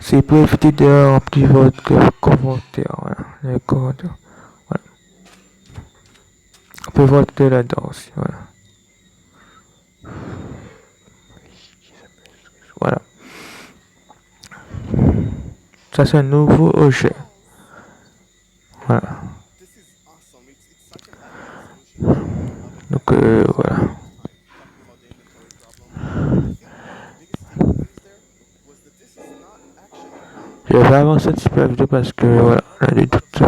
[SPEAKER 1] C'est pour éviter de remplir votre commentaire, voilà. Les commentaires, voilà. peut voir tout là-dedans aussi, voilà. Voilà. Ça c'est un nouveau objet. Voilà.
[SPEAKER 8] This is awesome. It's such an elegant solution.
[SPEAKER 1] Donc voilà.
[SPEAKER 8] Talking about the inventory problem. I think the biggest takeaways there was that this is not actually
[SPEAKER 1] Je vais avancer un petit peu la vidéo parce que voilà, on a des doutes.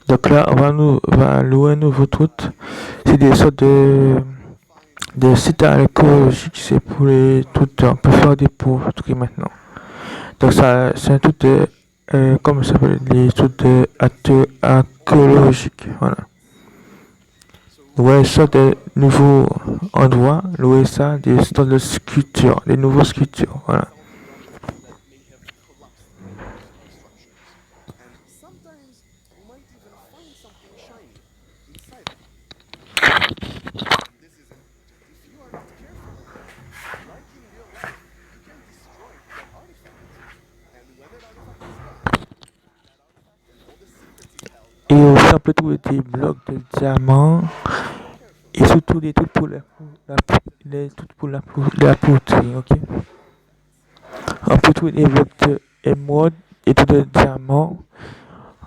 [SPEAKER 1] Donc là, on va louer un nouveau truc. C'est des sortes de sites archéologiques, c'est pour les trucs, on peut faire des trucs maintenant. Donc ça, c'est un truc de, comment ça s'appelle, les trucs de archéologiques, voilà. Louer ça de nouveaux endroits, louer ça des sortes de sculptures, des nouveaux sculptures, voilà.
[SPEAKER 8] that may have collapsed structures. And sometimes you might even find something shiny inside them. This is if you are not careful, like in real life, you can destroy that artifact. And when that artifact is gone, that artifact and all the secrets it held
[SPEAKER 1] Et aussi on peut trouver des blocs de diamants et surtout des trucs pour les trucs pour la poterie, ok. On peut trouver des blocs de émeraude et tout de diamants,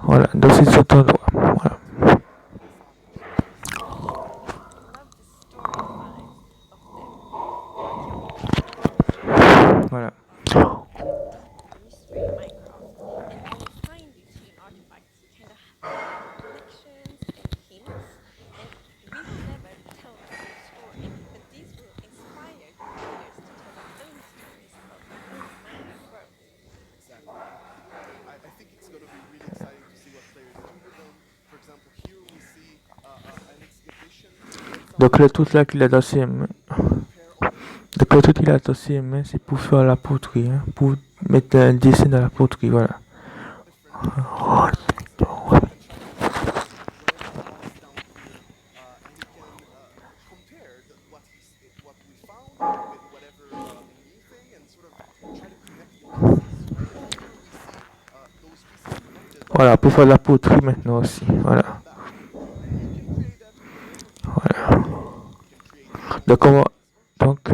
[SPEAKER 1] voilà, dans cet endroit, voilà. Voilà.
[SPEAKER 3] Mystery in Minecraft. And when you find these hidden artifacts, you kind of have predictions and hints. And we will never tell the full story, but these will inspire players to tell their own stories about their own Minecraft world.
[SPEAKER 8] exactly. I think it's going to be really exciting to see what players do with them. For example, here we see an excavation.
[SPEAKER 1] Donc le truc là qu'il a dans ses mains, donc le truc qu'il a dans ses mains, c'est pour faire la poterie, hein, pour mettre un dessin dans la poterie, voilà.
[SPEAKER 8] Compare what we found with whatever new thing and sort of try to connect the pieces. Right? And here we see those pieces connected.
[SPEAKER 1] Voilà, pour faire la poterie maintenant aussi, voilà.
[SPEAKER 8] And you can create that with
[SPEAKER 1] Voilà.
[SPEAKER 8] you can create
[SPEAKER 1] Donc,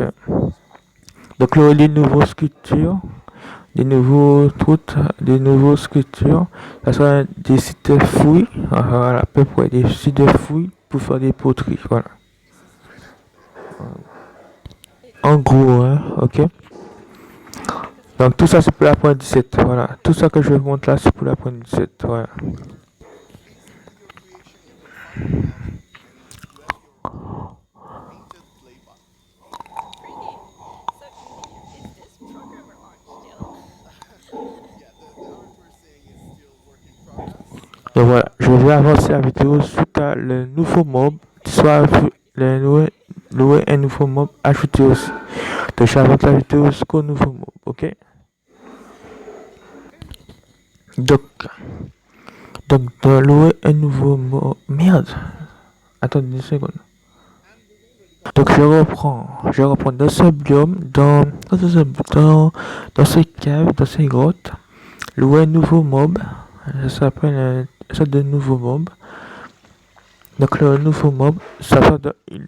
[SPEAKER 1] donc là, les nouveaux sculptures, des nouveaux trucs, des nouveaux sculptures, ça sera des sites de fouilles, voilà, à peu près des sites de fouilles pour faire des poteries, voilà. En gros, hein, ok. Donc tout ça c'est pour la pointe 17, voilà. Tout ça que je vous montre là c'est pour la pointe 17, voilà.
[SPEAKER 8] painted clay pot.
[SPEAKER 3] Pretty. So, is this programmer art still?
[SPEAKER 8] Yeah, the art we're seeing is still work in progress.
[SPEAKER 1] Donc voilà, je vais avancer la vidéo suite à le nouveau mob, soit louer un nouveau mob ajouté aussi. Donc j'avance la vidéo jusqu'au nouveau mob, ok. Donc de louer un nouveau mob. Merde. Attendez une seconde. Donc je reprends dans ce biome, dans ces caves, dans ces grottes, louer un nouveau mob. Ça s'appelle un sorte de nouveau mob. Donc le nouveau mob,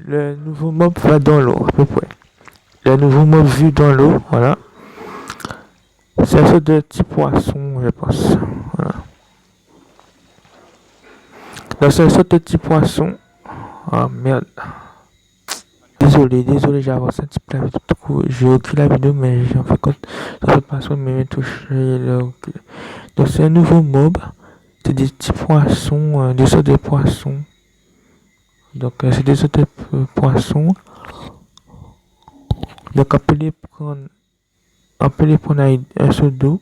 [SPEAKER 1] le nouveau mob va dans l'eau à peu près. Le nouveau mob vu dans l'eau, voilà. C'est un sorte de petit poisson, je pense. Voilà. Donc c'est un sorte de petit poisson. Oh merde. Désolé, j'ai avancé un petit peu la vidéo. Du coup, j'ai reculé la vidéo, mais j'ai en fait compte. Ça se passe, mais touché. Donc c'est un nouveau mob. C'est des petits poissons, des sortes de poissons. Donc c'est des sortes de poissons. Donc on peut les prendre avec un seau d'eau.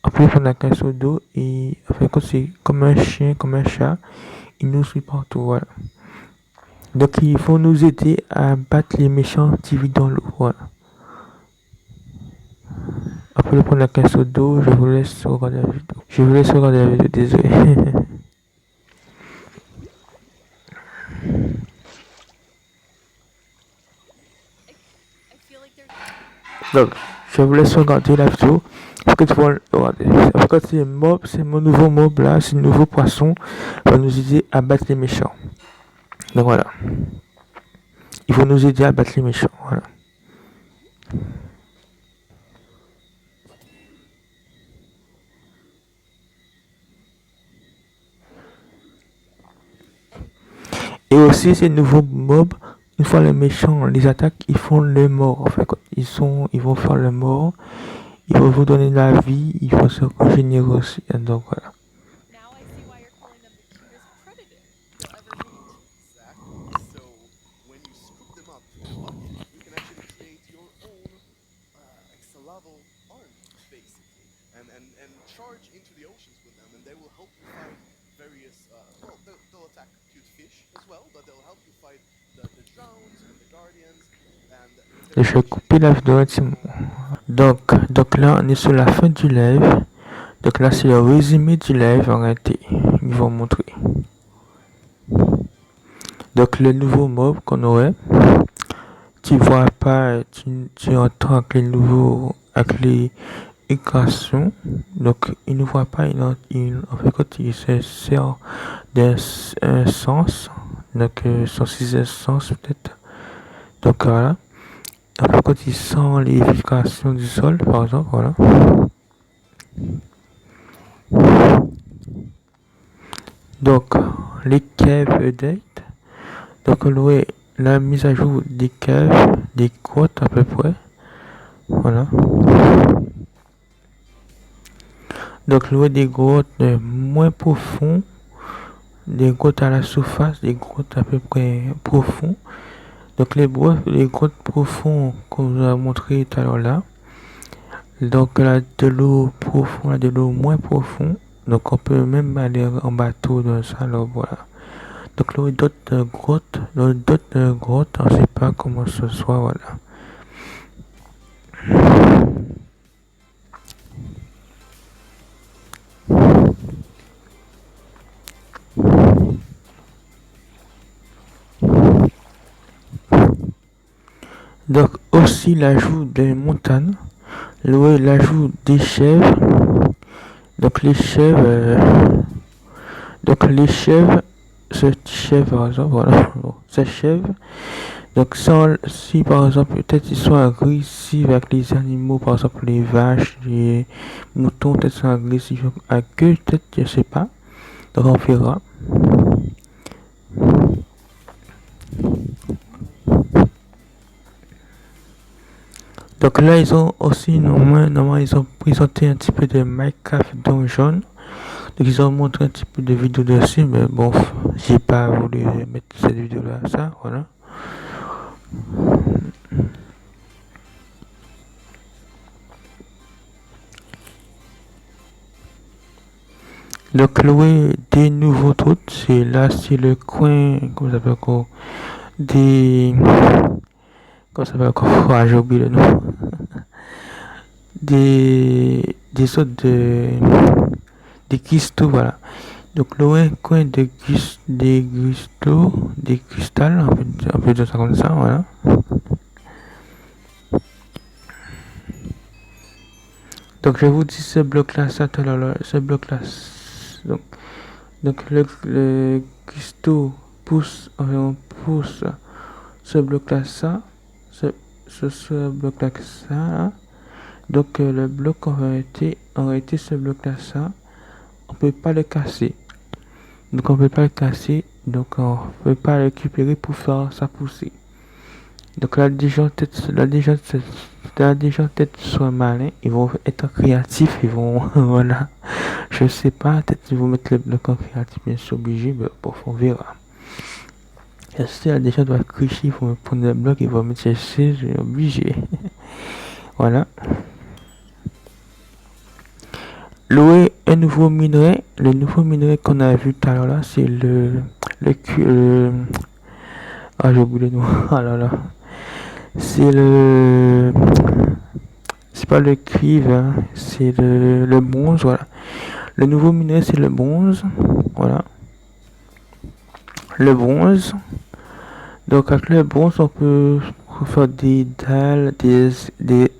[SPEAKER 1] On peut les prendre avec un seau d'eau et en fait c'est comme un chien, comme un chat. Ils nous suivent partout, voilà. Donc ils vont nous aider à battre les méchants qui vivent dans l'eau, voilà. On peut les prendre avec un seau d'eau, je vous laisse regarder la vidéo. Désolé.
[SPEAKER 2] I feel like there's
[SPEAKER 1] Donc, Je vous laisse regarder la vidéo. Parce que tu vois, regardez. Parce que c'est mob, c'est mon nouveau mob là, c'est le nouveau poisson. Il va nous aider à battre les méchants. Donc voilà. Il faut nous aider à battre les méchants. Voilà. Et aussi, ces nouveaux mobs, une fois les méchants les attaquent, ils font le mort. En fait, ils vont faire le mort. Ils vont vous donner la vie. Ils vont se régénérer aussi. Donc voilà.
[SPEAKER 2] Now I see why you're calling them the cutest predator you'll ever meet.
[SPEAKER 8] Exactly. So when you scoop them up in a bucket, you can actually create your own extra-level army, basically, and charge into the oceans with them, and they will help you fight various. Well, they'll attack cute fish as well, but they'll help you fight the drowns and the guardians, and
[SPEAKER 1] Et je vais couper la vidéo un petit moment. Donc là, on est sur la fin du live. Donc là, c'est le résumé du live en réalité. Ils vont montrer. Donc le nouveau mob qu'on aurait, tu vois pas, tu entends avec les nouveaux, avec les équations. Donc il ne voit pas, en fait quand il se sert d'un sens, donc son sixième sens peut-être. Donc voilà. Après quand il sent les vibrations du sol, par exemple, voilà. Donc les caves update. Donc oui, la mise à jour des caves, des grottes à peu près. Voilà. Donc louer des grottes moins profondes, des grottes à la surface, des grottes à peu près profondes. Donc les grottes profondes qu'on vous a montré tout à l'heure là. Donc là de l'eau profonde, de l'eau moins profonde. Donc on peut même aller en bateau dans ça, alors voilà. Donc là d'autres grottes, on ne sait pas comment ce soit, voilà. Donc aussi l'ajout des montagnes, l'ajout des chèvres. Donc les chèvres, cette chèvre par exemple, voilà, bon, cette chèvre. Donc si par exemple peut-être ils sont agressifs avec les animaux, par exemple les vaches, les moutons, peut-être sont agressifs avec eux, peut-être je sais pas. Donc on verra. Donc là, ils ont aussi, normalement, ils ont présenté un petit peu de Minecraft Dungeon. Donc ils ont montré un petit peu de vidéos dessus, mais bon, j'ai pas voulu mettre cette vidéo là, ça, voilà. Donc louer des nouveaux trucs, c'est là, c'est le coin, comment ça s'appelle encore, comment ça s'appelle encore, ah, j'ai oublié le nom. Des sortes des cristaux, voilà. Donc le coin des cristaux, des cristals, on peut dire ça comme ça, voilà. Donc je vous dis ce bloc là, ça tout à l'heure, ce bloc là. Donc le cristaux pousse, on pousse ce bloc là, ça, ce bloc là, ça. Donc le bloc en réalité ce bloc là, ça, on peut pas le casser. Donc on peut pas le casser, donc on peut pas le récupérer pour faire ça pousser. Donc là des gens peut-être soient malins, ils vont être créatifs, ils vont voilà. Je sais pas, peut-être ils vont mettre le bloc en créatif, bien sûr obligé, mais bon, on verra. Et si des gens doivent tricher, ils vont prendre le bloc, ils vont mettre chercher, j'ai obligé. Voilà. Louer un nouveau minerai. Le nouveau minerai qu'on a vu tout à l'heure là, c'est ah, j'ai oublié le nom. Ah là là. C'est pas le cuivre, hein. C'est le bronze, voilà. Le nouveau minerai, c'est le bronze. Voilà. Le bronze. Donc avec le bronze, on peut faire des dalles, des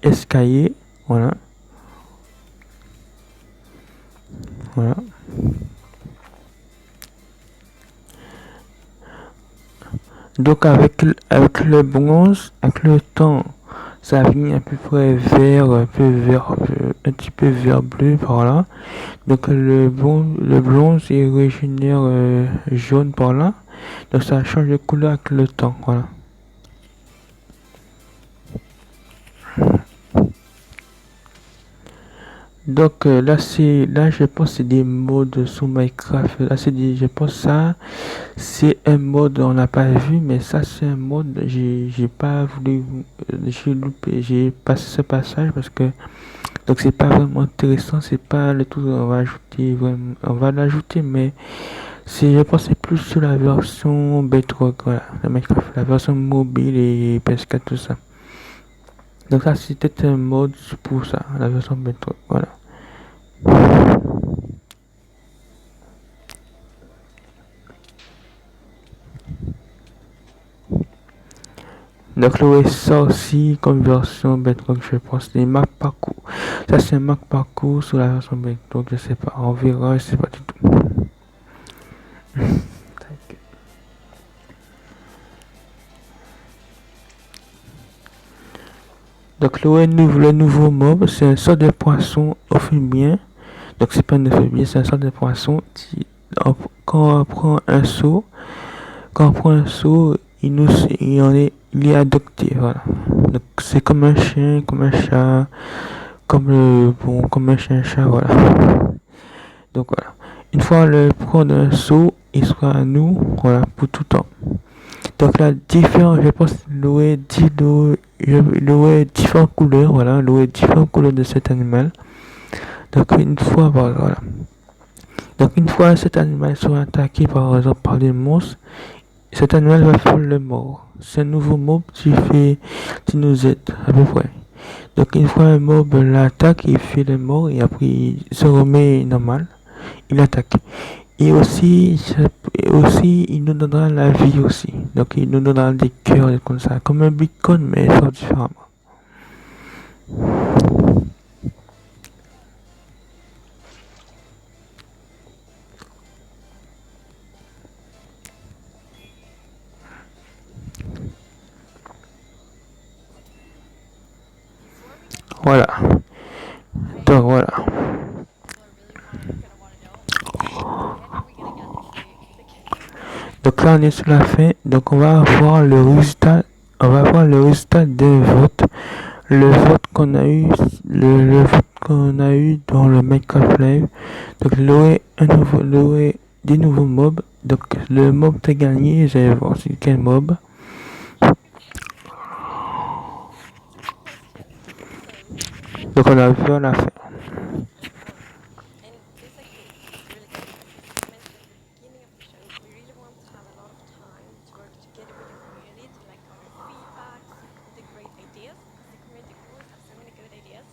[SPEAKER 1] escaliers. Voilà. Voilà. Donc avec le bronze, avec le temps, ça vient à peu près vert, un petit peu vert bleu par là. Donc le bronze il régénère jaune par là. Donc ça change de couleur avec le temps, voilà. Donc là je pense c'est des modes sous Minecraft. Là je pense ça c'est un mode on n'a pas vu, mais ça c'est un mode j'ai pas voulu j'ai loupé, j'ai passé ce passage parce que donc c'est pas vraiment intéressant, c'est pas le tout on va ajouter vraiment, on va l'ajouter, mais je pense c'est plus sur la version Bedrock, voilà, la Minecraft, la version mobile et PS4 tout ça. Donc ça c'était un mode pour ça, la version Bedrock, voilà. Donc le ça aussi comme version Bedrock, je pense, les maps parcours. Ça c'est un map parcours sur la version Bedrock, je sais pas, on verra, je sais pas du tout. Donc le nouveau mob, c'est un sort de poisson amphibien. Donc c'est pas un amphibien, c'est un sort de poisson quand on prend un saut, il est adopté, voilà. Donc c'est comme un chien, comme un chat, comme un chien-chat, voilà. Donc voilà. Une fois le prendre un saut, il sera à nous, voilà, pour tout le temps. Donc la différence, je pense, louer différentes couleurs, voilà, louer différentes couleurs de cet animal. Donc une fois, voilà. Donc une fois cet animal sera attaqué par exemple par des monstres, cet animal va faire le mort. C'est un nouveau mob qui nous aide à peu près. Donc une fois un mob l'attaque, il fait le mort et après il se remet normal, il attaque. Et aussi, il nous donnera la vie aussi. Donc il nous donnera des cœurs et comme ça, comme un bitcoin mais ça différemment. Voilà. Donc voilà. Donc là on est sur la fin. Donc on va voir le résultat. On va voir le résultat des votes. Le vote qu'on a eu. Le vote qu'on a eu dans le Minecraft Live. Donc des nouveaux mobs. Donc le mob qui a gagné, je vais voir c'est quel mob. Donc on a vu à la fin.
[SPEAKER 3] And this actually is really good. As mentioned at the beginning of the show, we really want to have a lot of time to work together with the community to like gather feedbacks, integrate ideas, because the community always has so many good ideas.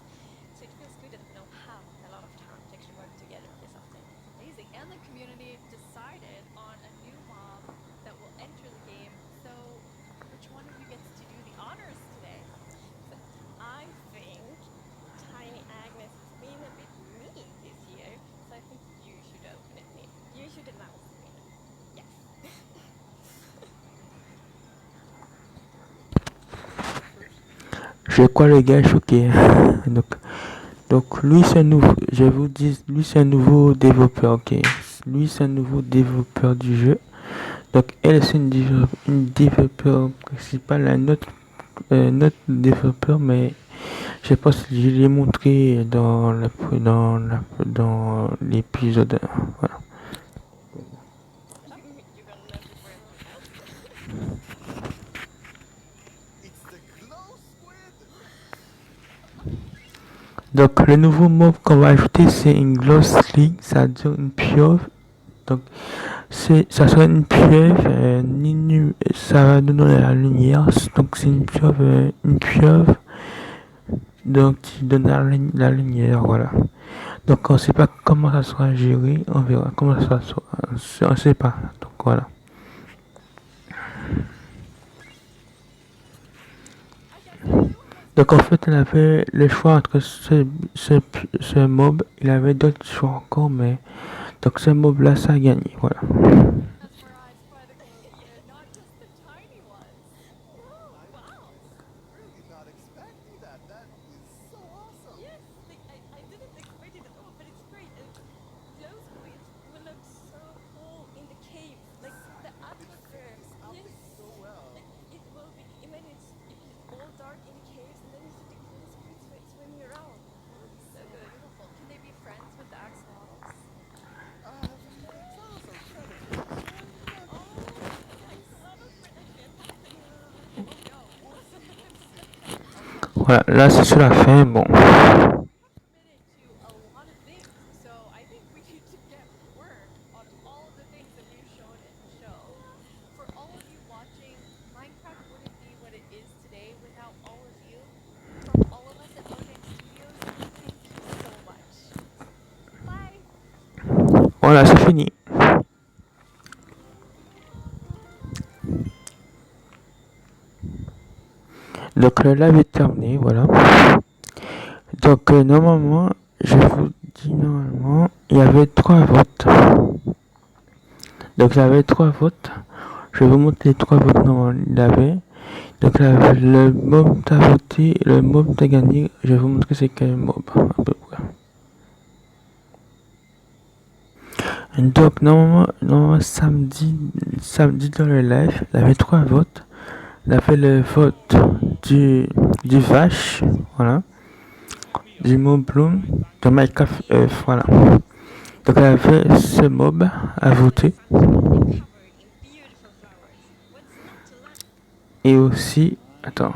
[SPEAKER 3] So it feels good that we don't have a lot of time to actually work together this often.
[SPEAKER 2] Amazing. And the community decided on a new mob that will enter the game. So, which one of you gets to do the honors today?
[SPEAKER 3] But I think Tiny Agnes has been a bit mean this year, so I think you should open it, Nick. You should announce the winner. Yes.
[SPEAKER 1] Je crois le gars est choqué. Donc lui c'est un nouveau, je vous dis, lui c'est un nouveau développeur, ok. Lui c'est un nouveau développeur du jeu. Donc elle c'est une développeur principale, un autre développeur, mais je sais pas si je l'ai montré dans l'épisode. Voilà.
[SPEAKER 3] You're gonna notice for yourself.
[SPEAKER 8] It's the glow squid!
[SPEAKER 1] Donc le nouveau mob qu'on va ajouter c'est une gloss league, ça veut dire une pieuvre. Donc ça sera une pieuvre, ça va nous donner la lumière. Donc c'est une pieuvre, donc qui donne la lumière, voilà. Donc on sait pas comment ça sera géré, on verra comment ça sera, on sait pas. Donc voilà. Donc en fait, elle avait le choix entre ce mob, il avait d'autres choix encore, mais donc ce mob là, ça a gagné, voilà.
[SPEAKER 2] Mesmerized by the gold and not just the tiny ones.
[SPEAKER 3] Oh, wow.
[SPEAKER 8] Really not expecting that. That is so awesome.
[SPEAKER 3] Yes, like, I didn't expect it at all, but it's great. And those squids will look so cool in the cave. Like the atmosphere.
[SPEAKER 8] Out
[SPEAKER 3] Yes.
[SPEAKER 8] so well.
[SPEAKER 3] Like, it will be. Imagine it's all dark in the caves, and then you see the cool squids swimming around. So good.
[SPEAKER 2] Beautiful. Can they be friends with the axolotls?
[SPEAKER 8] Sounds so predators.
[SPEAKER 3] Oh, axolotls were fantastic.
[SPEAKER 2] Oh no.
[SPEAKER 1] Voilà, là c'est sur la fin, bon.
[SPEAKER 2] We have committed to a lot of things, so I think we need to get work on all of the things that we've shown in the show. For all of you watching, Minecraft wouldn't be what it is today without all of you. From all of us at Mojang Studios, thank you so much. Bye!
[SPEAKER 1] Voilà, c'est fini. Donc le live est terminé, voilà. Donc normalement, je vous dis normalement, il y avait 3 votes. Donc il y avait 3 votes. Je vais vous montrer les 3 votes normalement il avait. Donc là, le mob t'a voté, le mob t'a gagné. Je vais vous montrer c'est quel mob à peu près. Donc normalement samedi dans le live, il y avait 3 votes. Il y avait le vote du vache, voilà, du mob bloom, de Minecraft, voilà. Donc il y avait ce mob à voter.
[SPEAKER 3] Covered in beautiful flowers. What's not to like?
[SPEAKER 1] Et aussi, attends.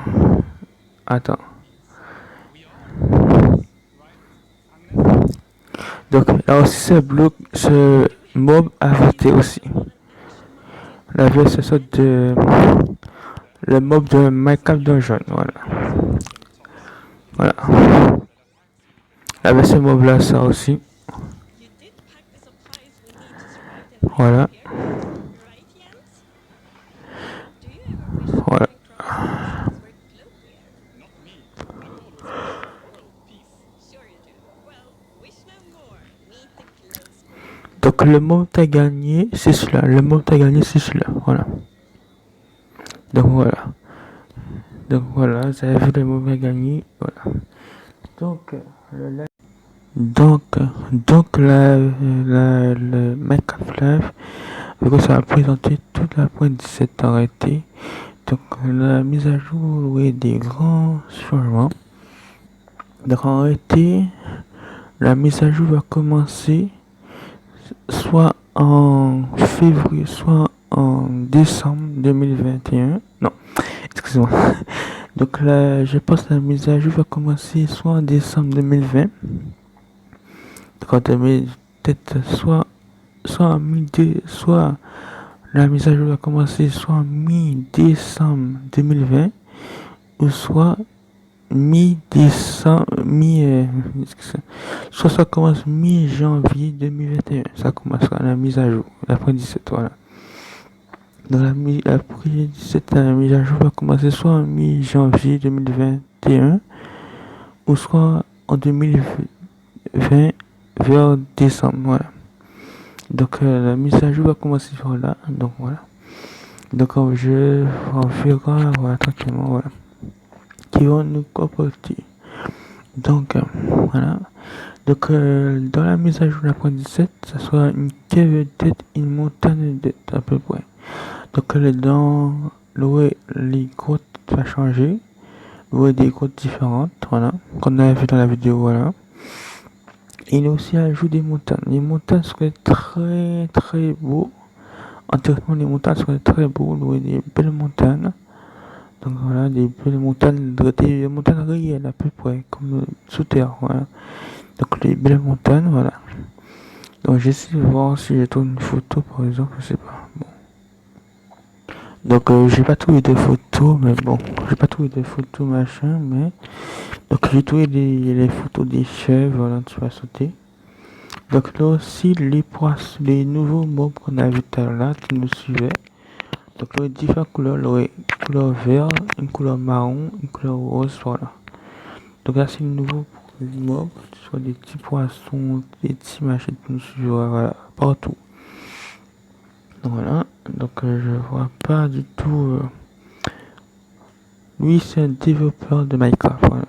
[SPEAKER 1] Donc là aussi ce mob a voté aussi. Il y avait ce sorte de le mob de Minecraft Dungeon, voilà. Voilà. Il y avait ce mob là, ça aussi.
[SPEAKER 3] You did pack the supplies we need to survive the night
[SPEAKER 1] Voilà.
[SPEAKER 3] here, right, Jens? Do you ever wish
[SPEAKER 1] Voilà.
[SPEAKER 3] Minecraft solutions were global?
[SPEAKER 5] Not me. I've always wished for world peace.
[SPEAKER 3] Sure you do. Well, wish no more. Meet the glow squid.
[SPEAKER 1] Donc le mob t'as gagné, c'est celui-là. Le mob t'as gagné, c'est celui-là. Voilà. Donc voilà, vous avez vu le mob a gagné. Voilà. Donc le Minecraft Live, donc ça va présenter toute la pointe 17 arrêtée. Donc la mise à jour est des grands changements. Donc en réalité, la mise à jour va commencer soit en février, soit en décembre 2021. Non, excusez-moi. Donc là, je pense que la mise à jour va commencer soit en décembre 2020. Donc peut-être soit la mise à jour va commencer soit en mi-décembre 2020 ou soit soit ça commence mi-janvier 2021. Ça commencera la mise à jour, l'après 17, voilà. Donc l'après 17, la mise à jour va commencer soit en mi-janvier 2021 ou soit en 2020 vers décembre, voilà. Donc la mise à jour va commencer par là, donc voilà. Donc on verra, voilà, tranquillement, voilà. Qui vont nous comporter. Donc voilà. Donc dans la mise à jour de la point 17, ça sera une cave tête, une montagne de tête à peu près. Donc dans les grottes va changer. Vous voyez des grottes différentes, voilà, qu'on a vu dans la vidéo, voilà. Il aussi ajoute des montagnes. Les montagnes seraient très très beaux. Entièrement les montagnes seraient très beaux. Vous voyez des belles montagnes. Donc voilà, des belles montagnes, des montagnes réelles à peu près, comme sous terre, voilà. Donc les belles montagnes, voilà. Donc j'essaie de voir si je trouve une photo par exemple, je sais pas. Bon. Donc j'ai pas trouvé de photos, mais bon, j'ai pas trouvé de photos machin, mais donc j'ai trouvé les photos des chèvres, voilà, tu vas sauter. Donc là aussi les poissons, les nouveaux mobs qu'on a vu tout à l'heure, qui nous suivaient. Donc là différentes couleurs, là, une couleur vert, une couleur marron, une couleur rose, voilà. Donc là, c'est nouveau pour les mobs, que ce soit des petits poissons, des petits machins, voilà, partout. Donc voilà, donc je vois pas du tout. Lui, c'est un développeur de Minecraft, voilà.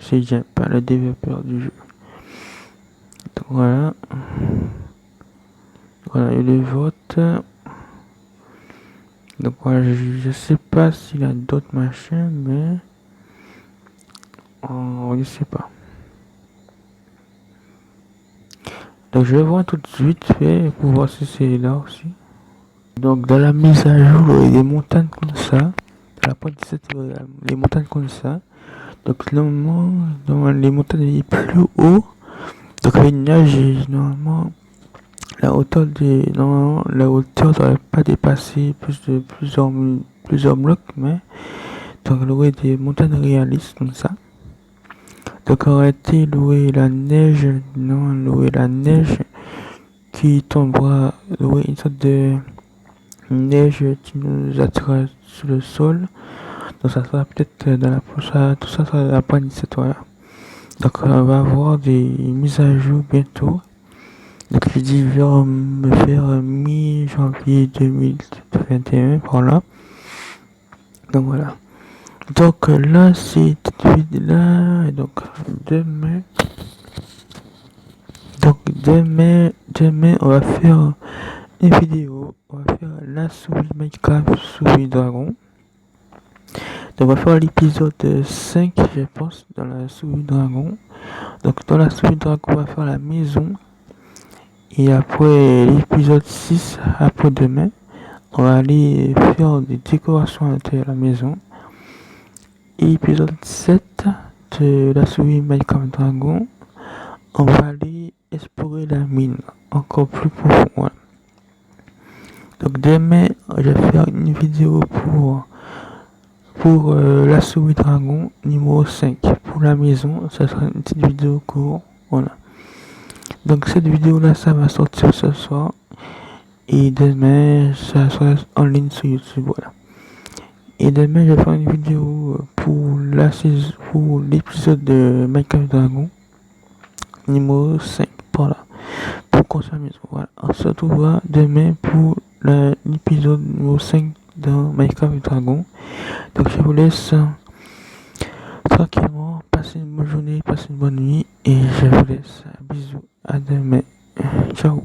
[SPEAKER 1] C'est Jump, pas le développeur du jeu. Donc voilà. Voilà, il y a le vote. Donc voilà, je sais pas s'il a d'autres machins, mais je sais pas. Donc je vais voir tout de suite fait pour voir si c'est là aussi. Donc dans la mise à jour, il y a des montagnes comme ça. Dans la pointe 17, les montagnes comme ça. Donc normalement, dans les montagnes les plus haut. Donc avec une neige, normalement la hauteur devrait pas dépasser plusieurs blocs, mais donc louer des montagnes réalistes comme ça. Donc arrêter louer la neige, non louer la neige qui tombera, louer une sorte de neige qui nous attirera sur le sol. Donc ça sera peut-être dans la prochaine, tout ça sera la poignée cette fois-là. Donc on va avoir des mises à jour bientôt. Donc j'ai dit je vais me faire mi-janvier 2021 par là. Donc voilà. Donc là c'est toute vidéo là. Donc demain. Demain on va faire une vidéo. On va faire la souris Minecraft souris dragon. Donc on va faire l'épisode 5 je pense dans la souris dragon. Donc dans la souris dragon on va faire la maison. Et après l'épisode 6, après demain, on va aller faire des décorations à l'intérieur de la maison. Et l'épisode 7 de la souris Minecraft Dragon, on va aller explorer la mine encore plus profond. Ouais. Donc demain, je vais faire une vidéo pour la souris Dragon numéro 5. Pour la maison, ça sera une petite vidéo courte. Voilà. Donc cette vidéo là ça va sortir ce soir et demain ça sera en ligne sur YouTube, voilà. Et demain je vais faire une vidéo pour l'épisode de Minecraft Dragon numéro 5 voilà, pour consommer, voilà. On se retrouvera demain pour l'épisode numéro 5 de Minecraft Dragon. Donc je vous laisse tranquillement, passez une bonne journée, passez une bonne nuit et je vous laisse. Bisous, à demain, ciao.